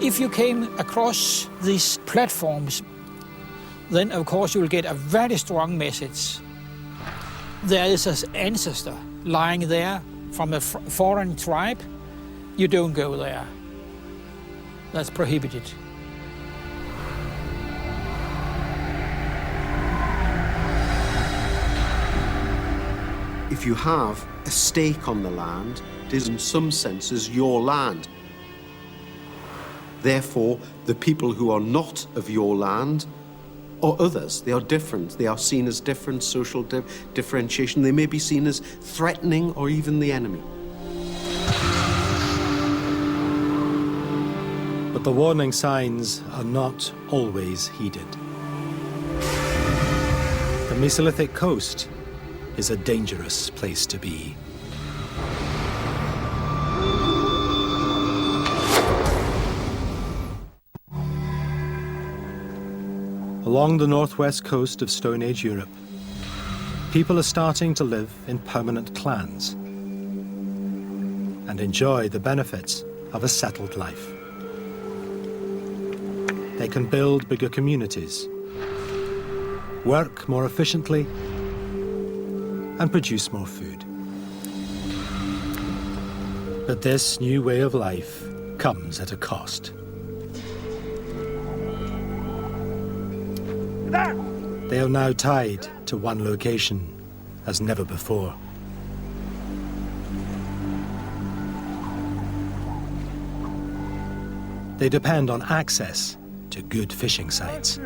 If you came across these platforms, then of course you will get a very strong message. There is an ancestor lying there from a foreign tribe. You don't go there. That's prohibited. If you have a stake on the land, it is in some senses your land. Therefore, the people who are not of your land are others. They are different. They are seen as different, social differentiation. They may be seen as threatening or even the enemy. But the warning signs are not always heeded. The Mesolithic coast is a dangerous place to be. Along the northwest coast of Stone Age Europe, people are starting to live in permanent clans and enjoy the benefits of a settled life. They can build bigger communities, work more efficiently, and produce more food. But this new way of life comes at a cost. They are now tied to one location as never before. They depend on access to good fishing sites.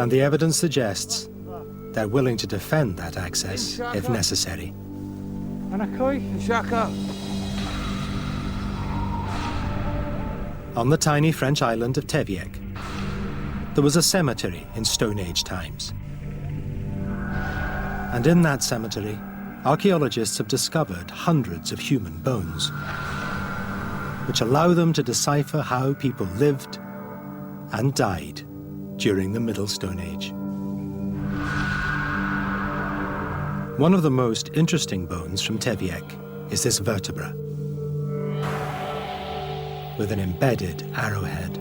And the evidence suggests they're willing to defend that access if necessary. On the tiny French island of Teviec, there was a cemetery in Stone Age times. And in that cemetery, archaeologists have discovered hundreds of human bones, which allow them to decipher how people lived and died during the Middle Stone Age. One of the most interesting bones from Teviek is this vertebra, with an embedded arrowhead.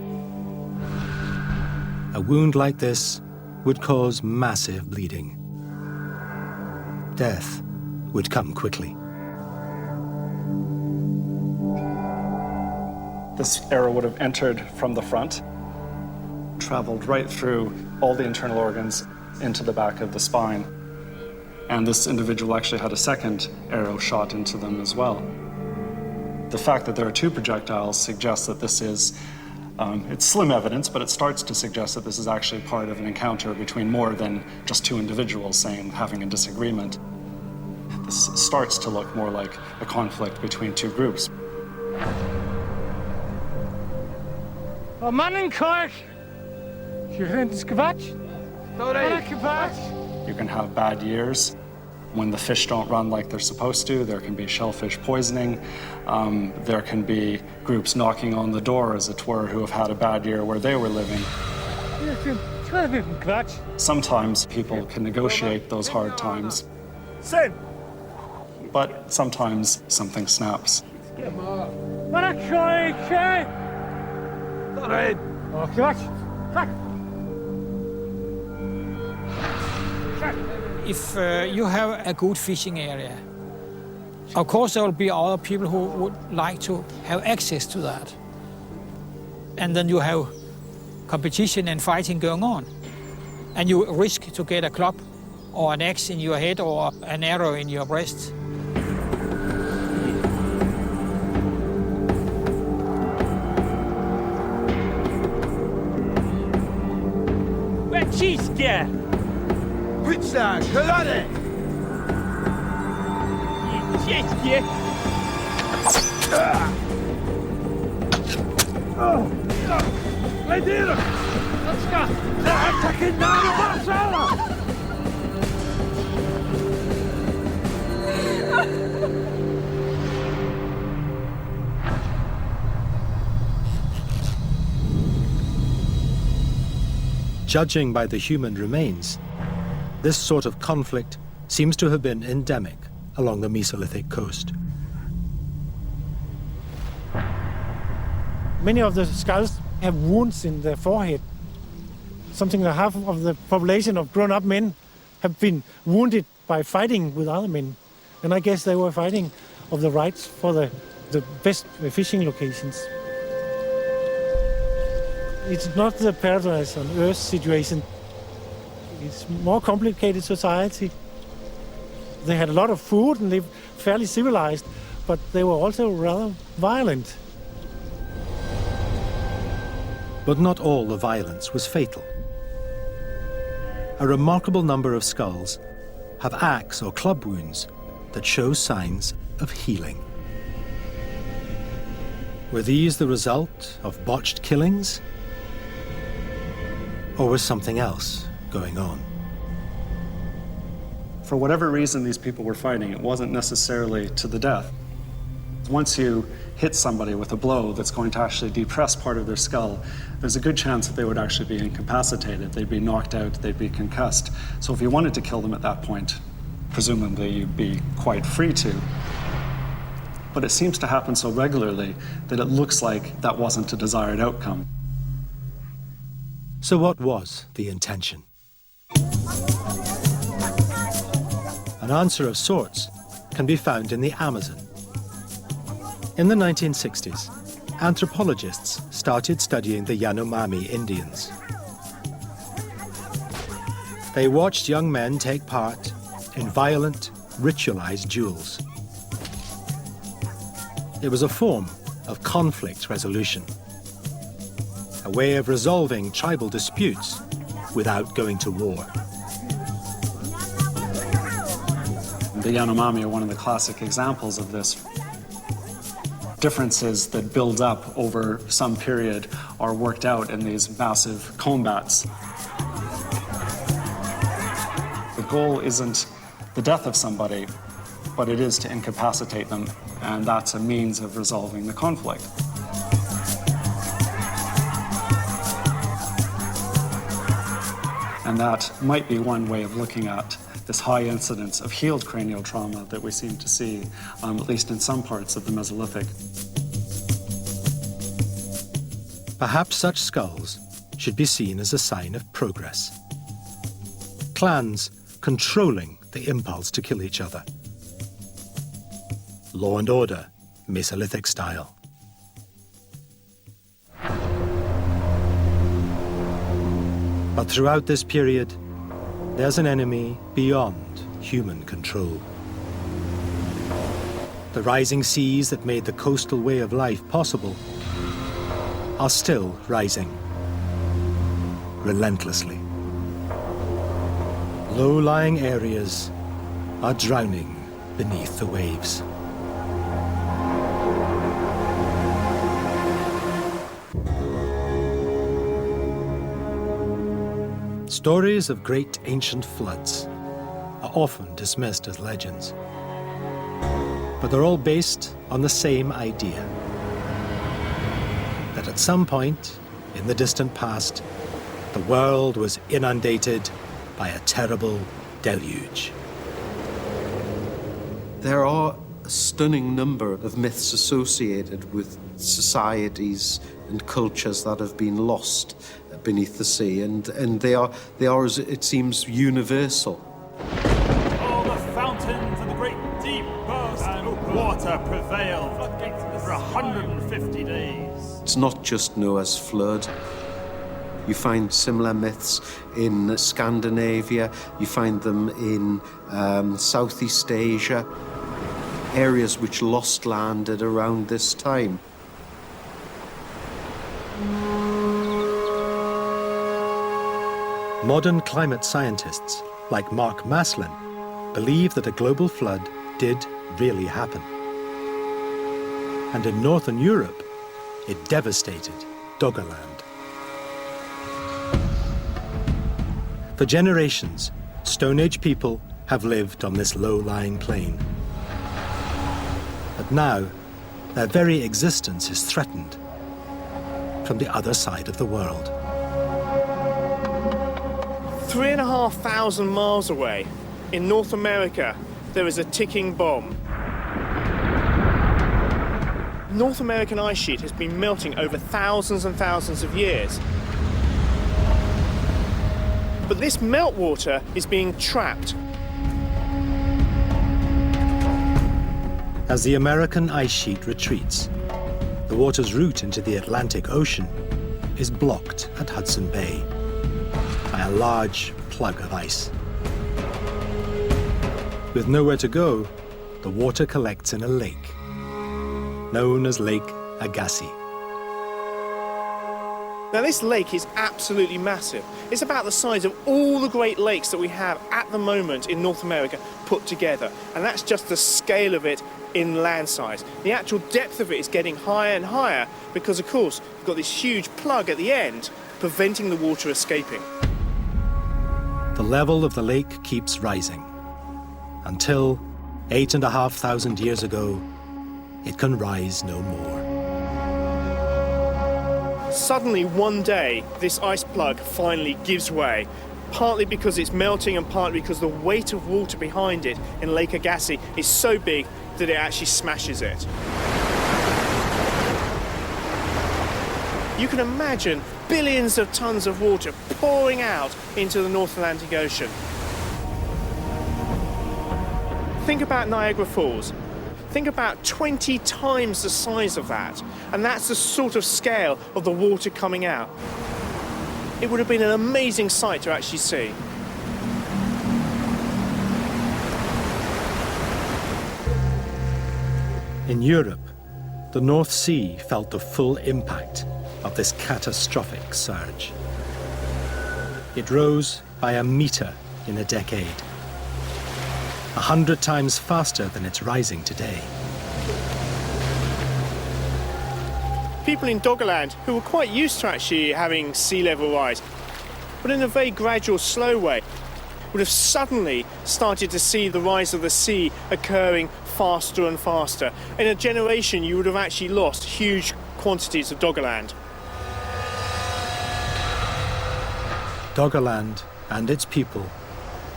A wound like this would cause massive bleeding. Death would come quickly. This arrow would have entered from the front, traveled right through all the internal organs into the back of the spine. And this individual actually had a second arrow shot into them as well. The fact that there are two projectiles suggests that this is, it's slim evidence, but it starts to suggest that this is actually part of an encounter between more than just two individuals having a disagreement. This starts to look more like a conflict between two groups. Oh, mannen kort! You can have bad years when the fish don't run like they're supposed to. There can be shellfish poisoning. There can be groups knocking on the door, as it were, who have had a bad year where they were living. Sometimes people can negotiate those hard times, but sometimes something snaps. If you have a good fishing area, of course there will be other people who would like to have access to that. And then you have competition and fighting going on. And you risk to get a club or an axe in your head or an arrow in your breast. Judging by the human remains, this sort of conflict seems to have been endemic along the Mesolithic coast. Many of the skulls have wounds in their forehead. Something like half of the population of grown-up men have been wounded by fighting with other men. And I guess they were fighting of the rights for the best fishing locations. It's not the paradise on earth situation. It's more complicated society. They had a lot of food and lived fairly civilized, but they were also rather violent. But not all the violence was fatal. A remarkable number of skulls have axe or club wounds that show signs of healing. Were these the result of botched killings? Or was something else going on? For whatever reason these people were fighting, it wasn't necessarily to the death. Once you hit somebody with a blow that's going to actually depress part of their skull, there's a good chance that they would actually be incapacitated. They'd be knocked out, they'd be concussed. So if you wanted to kill them at that point, presumably you'd be quite free to. But it seems to happen so regularly that it looks like that wasn't a desired outcome. So what was the intention? An answer of sorts can be found in the Amazon. In the 1960s, anthropologists started studying the Yanomami Indians. They watched young men take part in violent, ritualized duels. It was a form of conflict resolution, a way of resolving tribal disputes without going to war. The Yanomami are one of the classic examples of this. Differences that build up over some period are worked out in these massive combats. The goal isn't the death of somebody, but it is to incapacitate them, and that's a means of resolving the conflict. And that might be one way of looking at this high incidence of healed cranial trauma that we seem to see, at least in some parts of the Mesolithic. Perhaps such skulls should be seen as a sign of progress. Clans controlling the impulse to kill each other. Law and order, Mesolithic style. But throughout this period, there's an enemy beyond human control. The rising seas that made the coastal way of life possible are still rising, relentlessly. Low-lying areas are drowning beneath the waves. Stories of great ancient floods are often dismissed as legends, but they're all based on the same idea, that at some point in the distant past, the world was inundated by a terrible deluge. There are a stunning number of myths associated with societies and cultures that have been lost beneath the sea, and they are, as it seems, universal. All the fountains of the great deep burst, and water prevailed for 150 days. It's not just Noah's flood. You find similar myths in Scandinavia, you find them in Southeast Asia, areas which lost land at around this time. Modern climate scientists, like Mark Maslin, believe that a global flood did really happen. And in northern Europe, it devastated Doggerland. For generations, Stone Age people have lived on this low-lying plain. But now, their very existence is threatened from the other side of the world. 3,500 miles away, in North America, there is a ticking bomb. North American ice sheet has been melting over thousands and thousands of years. But this meltwater is being trapped. As the American ice sheet retreats, the water's route into the Atlantic Ocean is blocked at Hudson Bay by a large plug of ice. With nowhere to go, the water collects in a lake, known as Lake Agassiz. Now this lake is absolutely massive. It's about the size of all the Great Lakes that we have at the moment in North America put together. And that's just the scale of it in land size. The actual depth of it is getting higher and higher because, of course, we've got this huge plug at the end preventing the water escaping. The level of the lake keeps rising until 8,500 years ago, it can rise no more. Suddenly, one day, this ice plug finally gives way, partly because it's melting and partly because the weight of water behind it in Lake Agassiz is so big that it actually smashes it. You can imagine billions of tons of water pouring out into the North Atlantic Ocean. Think about Niagara Falls. Think about 20 times the size of that, and that's the sort of scale of the water coming out. It would have been an amazing sight to actually see. In Europe, the North Sea felt the full impact of this catastrophic surge. It rose by a meter in a decade, 100 times faster than it's rising today. people in Doggerland who were quite used to actually having sea level rise, but in a very gradual, slow way, would have suddenly started to see the rise of the sea occurring faster and faster. In a generation, you would have actually lost huge quantities of Doggerland. Doggerland and its people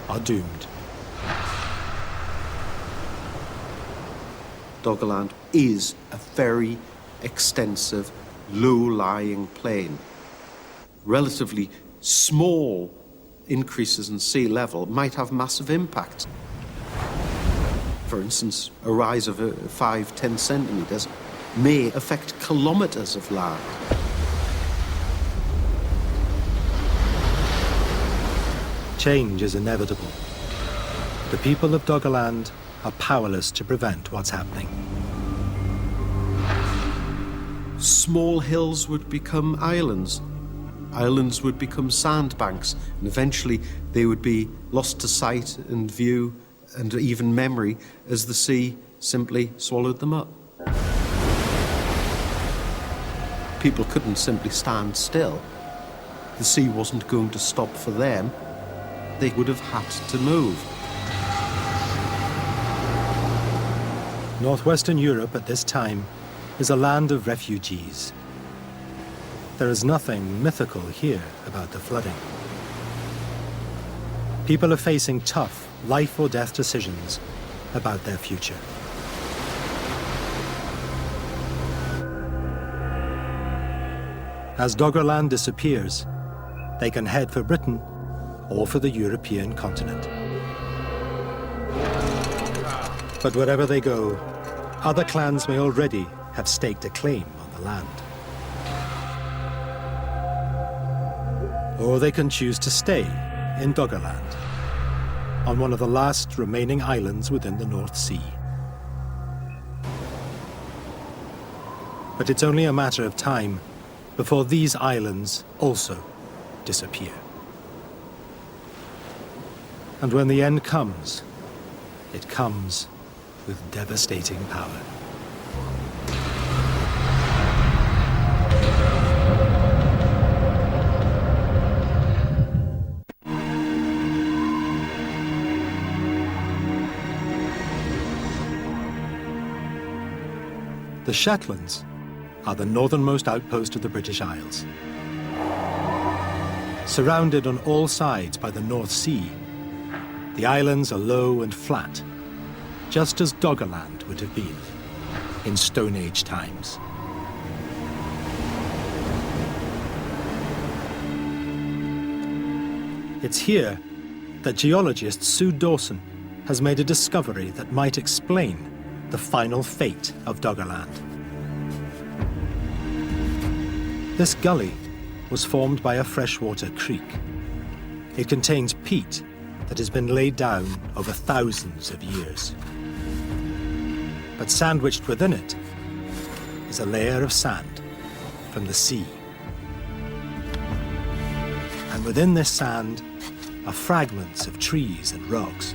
are doomed. Doggerland is a very extensive, low-lying plain. Relatively small increases in sea level might have massive impacts. For instance, a rise of 5-10 centimetres may affect kilometres of land. Change is inevitable. The people of Doggerland are powerless to prevent what's happening. Small hills would become islands. Islands would become sandbanks, and eventually they would be lost to sight and view and even memory as the sea simply swallowed them up. People couldn't simply stand still. The sea wasn't going to stop for them. They would have had to move. Northwestern Europe at this time is a land of refugees. There is nothing mythical here about the flooding. People are facing tough life or death decisions about their future. As Doggerland disappears, they can head for Britain or for the European continent. But wherever they go, other clans may already have staked a claim on the land. Or they can choose to stay in Doggerland, on one of the last remaining islands within the North Sea. But it's only a matter of time before these islands also disappear. And when the end comes, it comes with devastating power. The Shetlands are the northernmost outpost of the British Isles. Surrounded on all sides by the North Sea, the islands are low and flat, just as Doggerland would have been in Stone Age times. It's here that geologist Sue Dawson has made a discovery that might explain the final fate of Doggerland. This gully was formed by a freshwater creek. It contains peat that has been laid down over thousands of years. But sandwiched within it is a layer of sand from the sea. And within this sand are fragments of trees and rocks.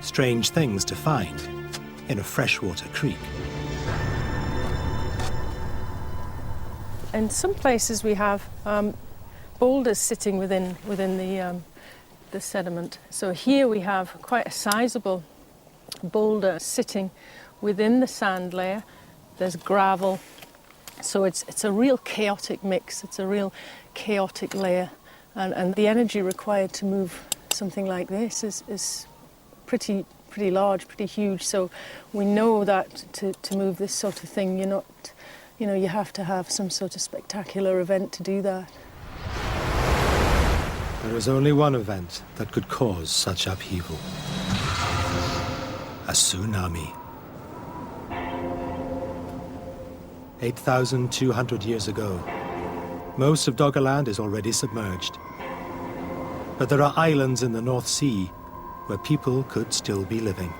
Strange things to find in a freshwater creek. In some places we have boulders sitting within the sediment. So here we have quite a sizable boulder sitting within the sand layer. There's gravel, so it's a real chaotic mix. It's a real chaotic layer, and the energy required to move something like this is pretty large, pretty huge. So we know that to move this sort of thing, you have to have some sort of spectacular event to do that. There is only one event that could cause such upheaval: a tsunami. 8,200 years ago, most of Doggerland is already submerged. But there are islands in the North Sea where people could still be living.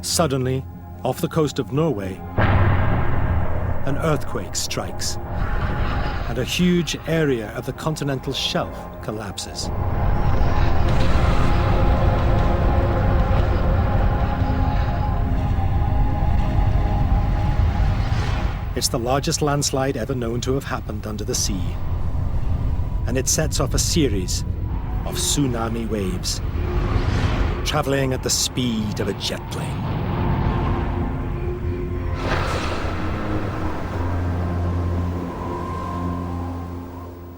Suddenly, off the coast of Norway, an earthquake strikes, and a huge area of the continental shelf collapses. It's the largest landslide ever known to have happened under the sea. And it sets off a series of tsunami waves, traveling at the speed of a jet plane.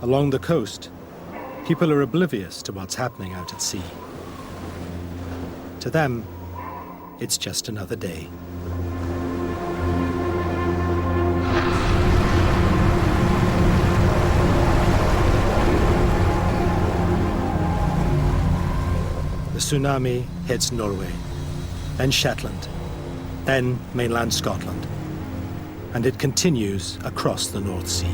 Along the coast, people are oblivious to what's happening out at sea. To them, it's just another day. The tsunami hits Norway, then Shetland, then mainland Scotland, and it continues across the North Sea.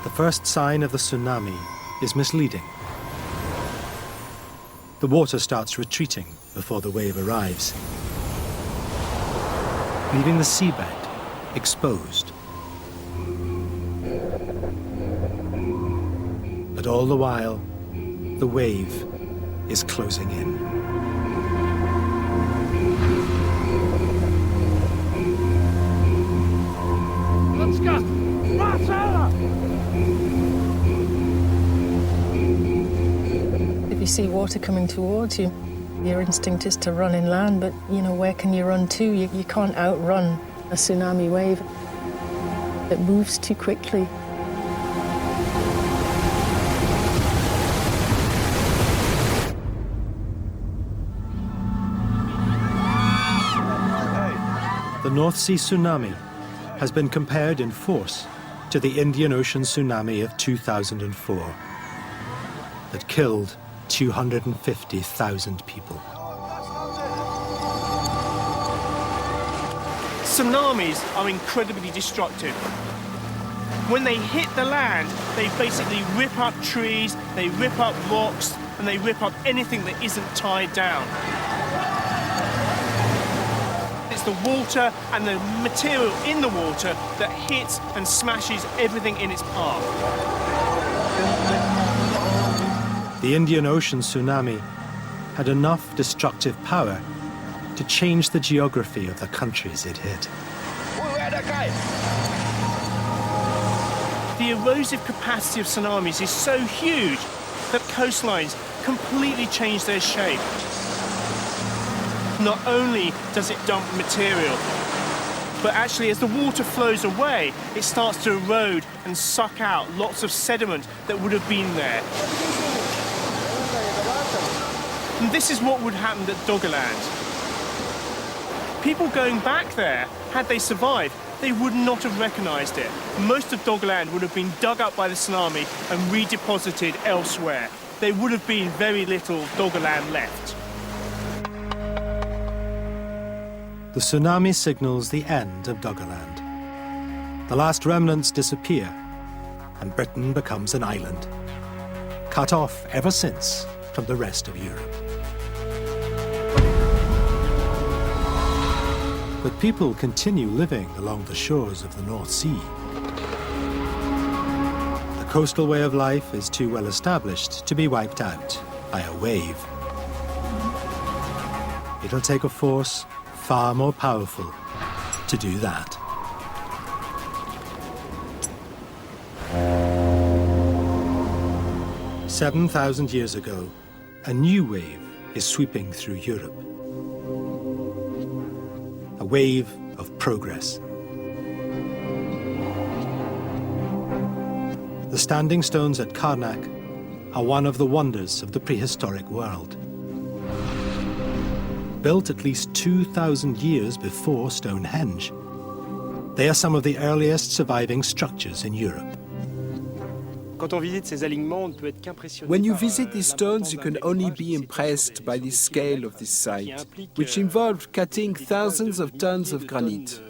The first sign of the tsunami is misleading. The water starts retreating before the wave arrives, leaving the seabed exposed. But all the while, the wave is closing in. Let's go! If you see water coming towards you, your instinct is to run inland, but you know, where can you run to? You can't outrun a tsunami wave. It moves too quickly. The North Sea tsunami has been compared in force to the Indian Ocean tsunami of 2004 that killed 250,000 people. Tsunamis are incredibly destructive. When they hit the land, they basically rip up trees, they rip up rocks, and they rip up anything that isn't tied down. It's the water and the material in the water that hits and smashes everything in its path. The Indian Ocean tsunami had enough destructive power to change the geography of the countries it hit. The erosive capacity of tsunamis is so huge that coastlines completely change their shape. Not only does it dump material, but actually as the water flows away, it starts to erode and suck out lots of sediment that would have been there. And this is what would happen at Doggerland. People going back there, had they survived, they would not have recognised it. Most of Doggerland would have been dug up by the tsunami and redeposited elsewhere. There would have been very little Doggerland left. The tsunami signals the end of Doggerland. The last remnants disappear, and Britain becomes an island, cut off ever since from the rest of Europe. But people continue living along the shores of the North Sea. The coastal way of life is too well established to be wiped out by a wave. It'll take a force far more powerful to do that. "7,000 years ago, a new wave is sweeping through Europe. A wave of progress. The standing stones at Karnak are one of the wonders of the prehistoric world. Built at least 2,000 years before Stonehenge, they are some of the earliest surviving structures in Europe. When you visit these stones, you can only be impressed by the scale of this site, which involved cutting thousands of tons of granite.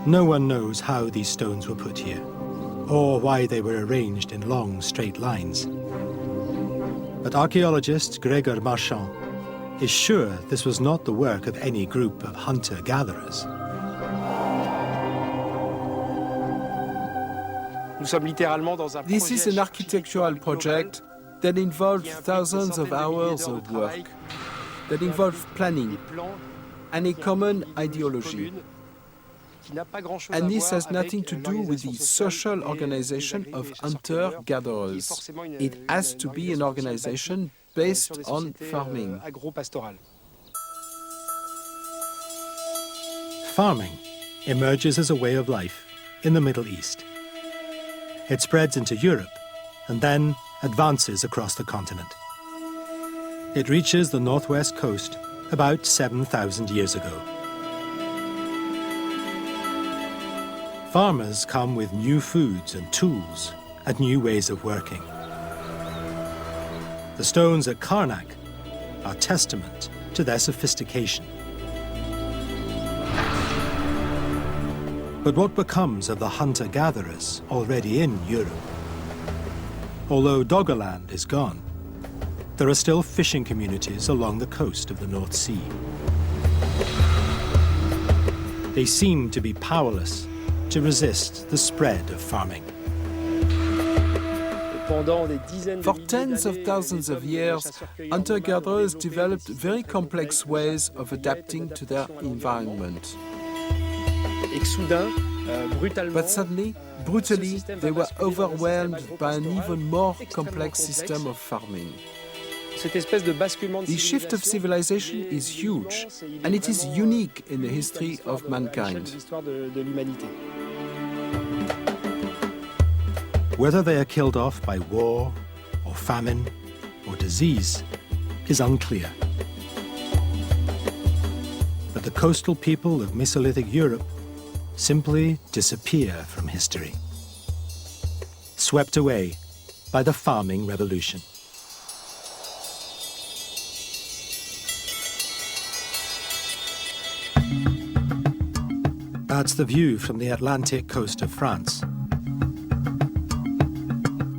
No one knows how these stones were put here, or why they were arranged in long, straight lines. But archaeologist Gregor Marchand is sure this was not the work of any group of hunter-gatherers. This is an architectural project that involved thousands of hours of work, that involved planning and a common ideology. And this has nothing to do with the social organization of hunter-gatherers. It has to be an organization based on farming. Farming emerges as a way of life in the Middle East. It spreads into Europe and then advances across the continent. It reaches the northwest coast about 7,000 years ago. Farmers come with new foods and tools and new ways of working. The stones at Karnak are testament to their sophistication. But what becomes of the hunter-gatherers already in Europe? Although Doggerland is gone, there are still fishing communities along the coast of the North Sea. They seem to be powerless to resist the spread of farming. For tens of thousands of years, hunter-gatherers developed very complex ways of adapting to their environment. But suddenly, brutally, they were overwhelmed by an even more complex system of farming. The shift of civilization is huge, and it is unique in the history of mankind. Whether they are killed off by war, or famine, or disease is unclear. But the coastal people of Mesolithic Europe simply disappear from history, swept away by the farming revolution. That's the view from the Atlantic coast of France.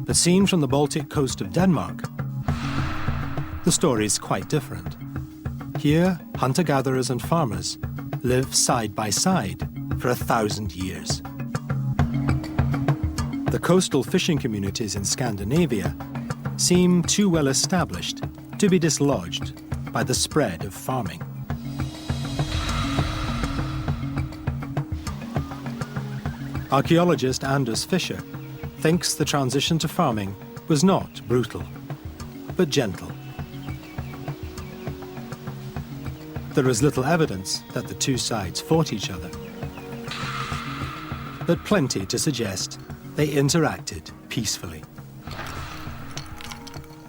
But seen from the Baltic coast of Denmark, the story's quite different. Here, hunter-gatherers and farmers live side by side for 1,000 years. The coastal fishing communities in Scandinavia seem too well established to be dislodged by the spread of farming. Archaeologist Anders Fischer thinks the transition to farming was not brutal, but gentle. There is little evidence that the two sides fought each other, but plenty to suggest they interacted peacefully.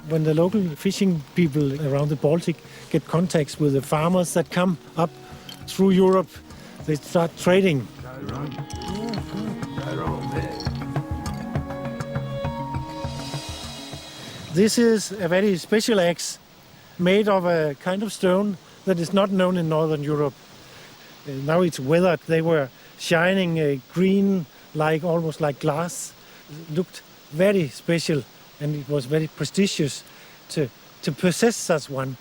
When the local fishing people around the Baltic get contacts with the farmers that come up through Europe, they start trading. This is a very special axe made of a kind of stone that is not known in Northern Europe. Now it's weathered. They were shining green, almost like glass. It looked very special, and it was very prestigious to possess such one.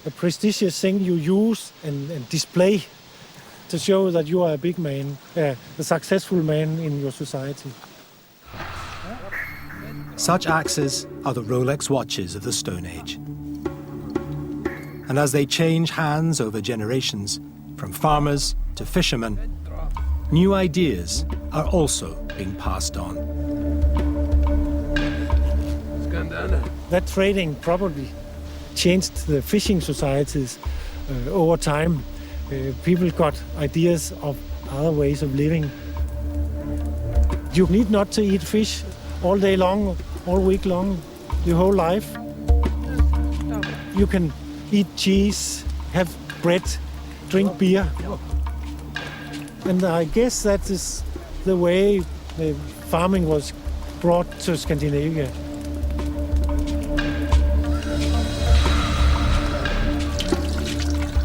A prestigious thing you use and display to show that you are a big man, a successful man in your society. Such axes are the Rolex watches of the Stone Age. And as they change hands over generations, from farmers to fishermen, new ideas are also being passed on. That trading probably changed the fishing societies over time. People got ideas of other ways of living. You need not to eat fish all day long, all week long, your whole life. You can eat cheese, have bread, drink beer. And I guess that is the way the farming was brought to Scandinavia.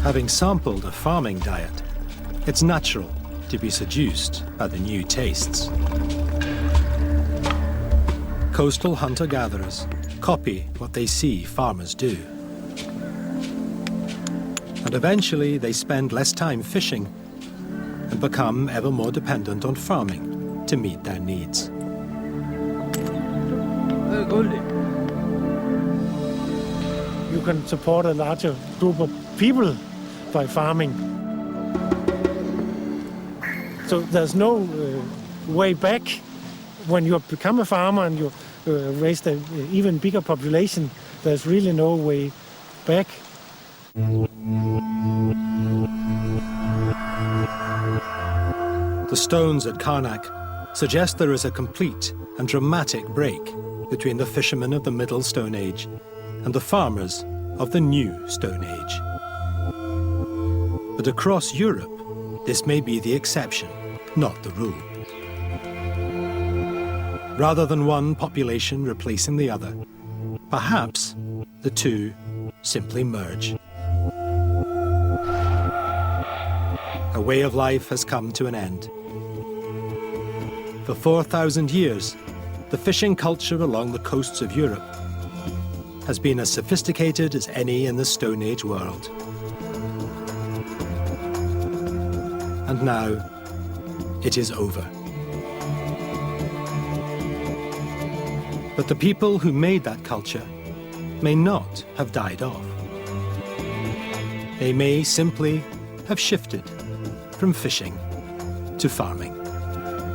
Having sampled a farming diet, it's natural to be seduced by the new tastes. Coastal hunter-gatherers copy what they see farmers do. And eventually they spend less time fishing and become ever more dependent on farming to meet their needs. You can support a larger group of people by farming. So there's no way back. When you become a farmer and you raise an even bigger population, there's really no way back. The stones at Karnak suggest there is a complete and dramatic break between the fishermen of the Middle Stone Age and the farmers of the New Stone Age. But across Europe, this may be the exception, not the rule. Rather than one population replacing the other, perhaps the two simply merge. A way of life has come to an end. For 4,000 years, the fishing culture along the coasts of Europe has been as sophisticated as any in the Stone Age world. And now, it is over. But the people who made that culture may not have died off. They may simply have shifted from fishing to farming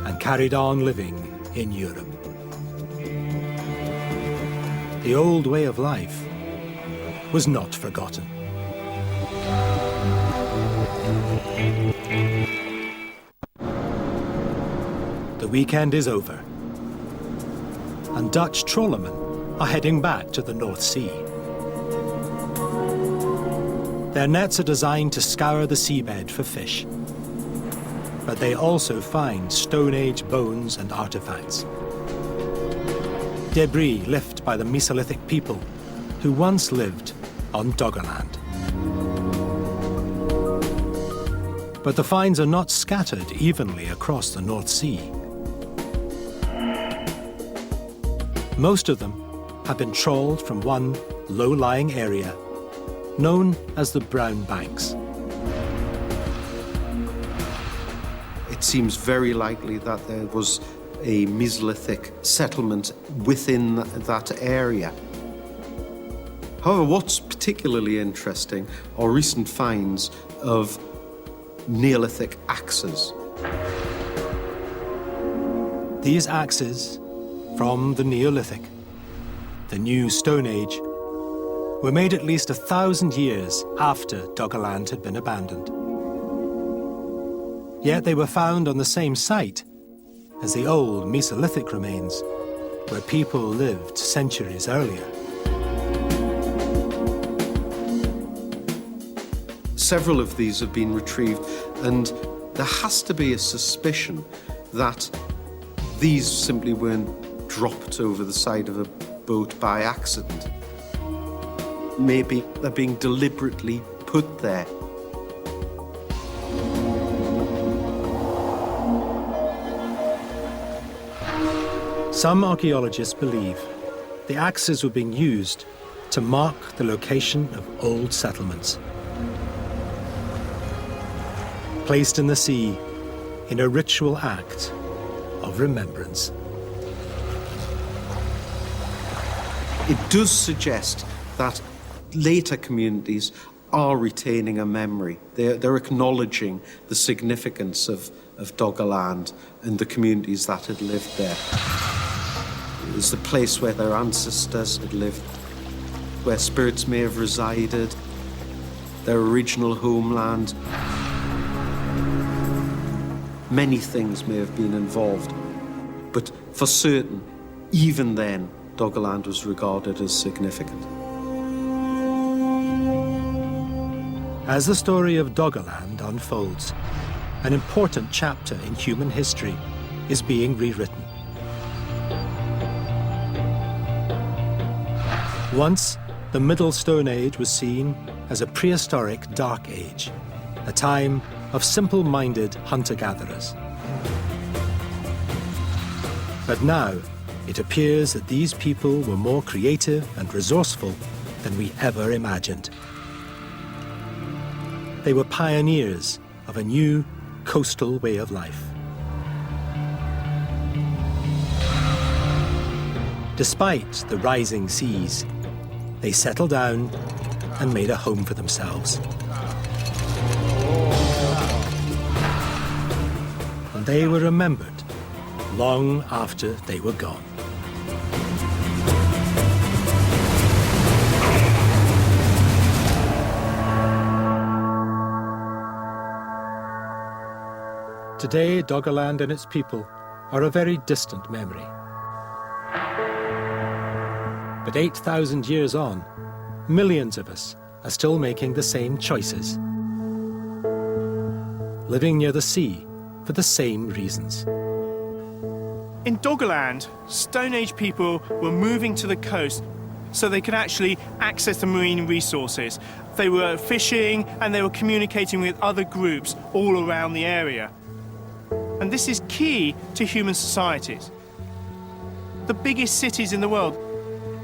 and carried on living in Europe. The old way of life was not forgotten. The weekend is over, and Dutch trawlermen are heading back to the North Sea. Their nets are designed to scour the seabed for fish, but they also find Stone Age bones and artifacts. Debris left by the Mesolithic people who once lived on Doggerland. But the finds are not scattered evenly across the North Sea. Most of them have been trawled from one low-lying area known as the Brown Banks. It seems very likely that there was a Mesolithic settlement within that area. However, what's particularly interesting are recent finds of Neolithic axes. These axes from the Neolithic, the New Stone Age, were made at least 1,000 years after Doggerland had been abandoned. Yet they were found on the same site as the old Mesolithic remains, where people lived centuries earlier. Several of these have been retrieved, and there has to be a suspicion that these simply weren't dropped over the side of a boat by accident. Maybe they're being deliberately put there. Some archaeologists believe the axes were being used to mark the location of old settlements, placed in the sea in a ritual act of remembrance. It does suggest that later communities are retaining a memory. They're acknowledging the significance of Doggerland and the communities that had lived there. It was the place where their ancestors had lived, where spirits may have resided, their original homeland. Many things may have been involved, but for certain, even then, Doggerland was regarded as significant. As the story of Doggerland unfolds, an important chapter in human history is being rewritten. Once, the Middle Stone Age was seen as a prehistoric dark age, a time of simple-minded hunter-gatherers. But now, it appears that these people were more creative and resourceful than we ever imagined. They were pioneers of a new coastal way of life. Despite the rising seas, they settled down and made a home for themselves. And they were remembered long after they were gone. Today, Doggerland and its people are a very distant memory. But 8,000 years on, millions of us are still making the same choices, living near the sea for the same reasons. In Doggerland, Stone Age people were moving to the coast so they could actually access the marine resources. They were fishing and they were communicating with other groups all around the area. And this is key to human societies. The biggest cities in the world,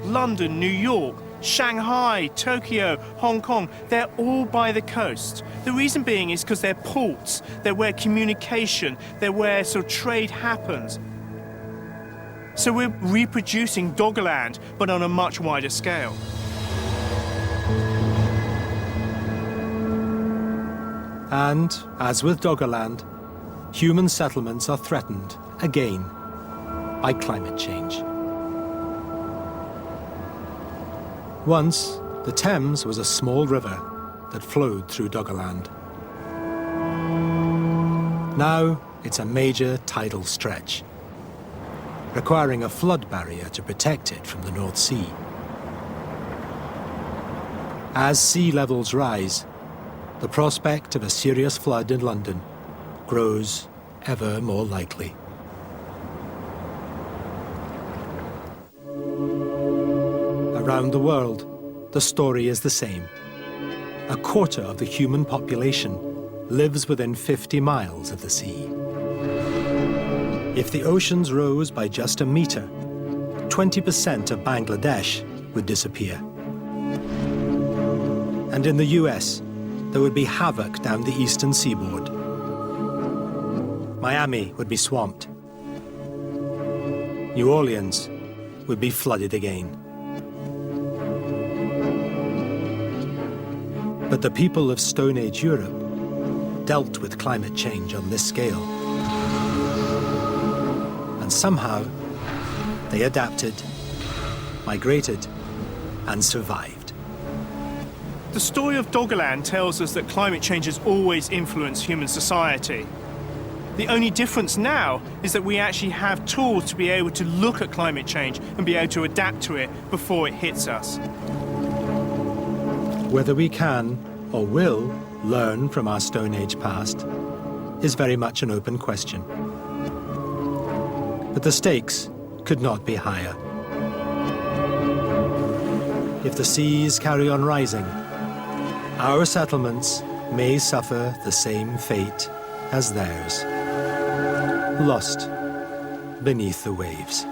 London, New York, Shanghai, Tokyo, Hong Kong, they're all by the coast. The reason being is because they're ports, they're where communication, they're where sort of trade happens. So we're reproducing Doggerland, but on a much wider scale. And, as with Doggerland, human settlements are threatened again by climate change. Once, the Thames was a small river that flowed through Doggerland. Now, it's a major tidal stretch, requiring a flood barrier to protect it from the North Sea. As sea levels rise, the prospect of a serious flood in London grows ever more likely. Around the world, the story is the same. A quarter of the human population lives within 50 miles of the sea. If the oceans rose by just a meter, 20% of Bangladesh would disappear. And in the US, there would be havoc down the eastern seaboard. Miami would be swamped. New Orleans would be flooded again. But the people of Stone Age Europe dealt with climate change on this scale. And somehow, they adapted, migrated, and survived. The story of Doggerland tells us that climate change has always influenced human society. The only difference now is that we actually have tools to be able to look at climate change and be able to adapt to it before it hits us. Whether we can or will learn from our Stone Age past is very much an open question. But the stakes could not be higher. If the seas carry on rising, our settlements may suffer the same fate as theirs, lost beneath the waves.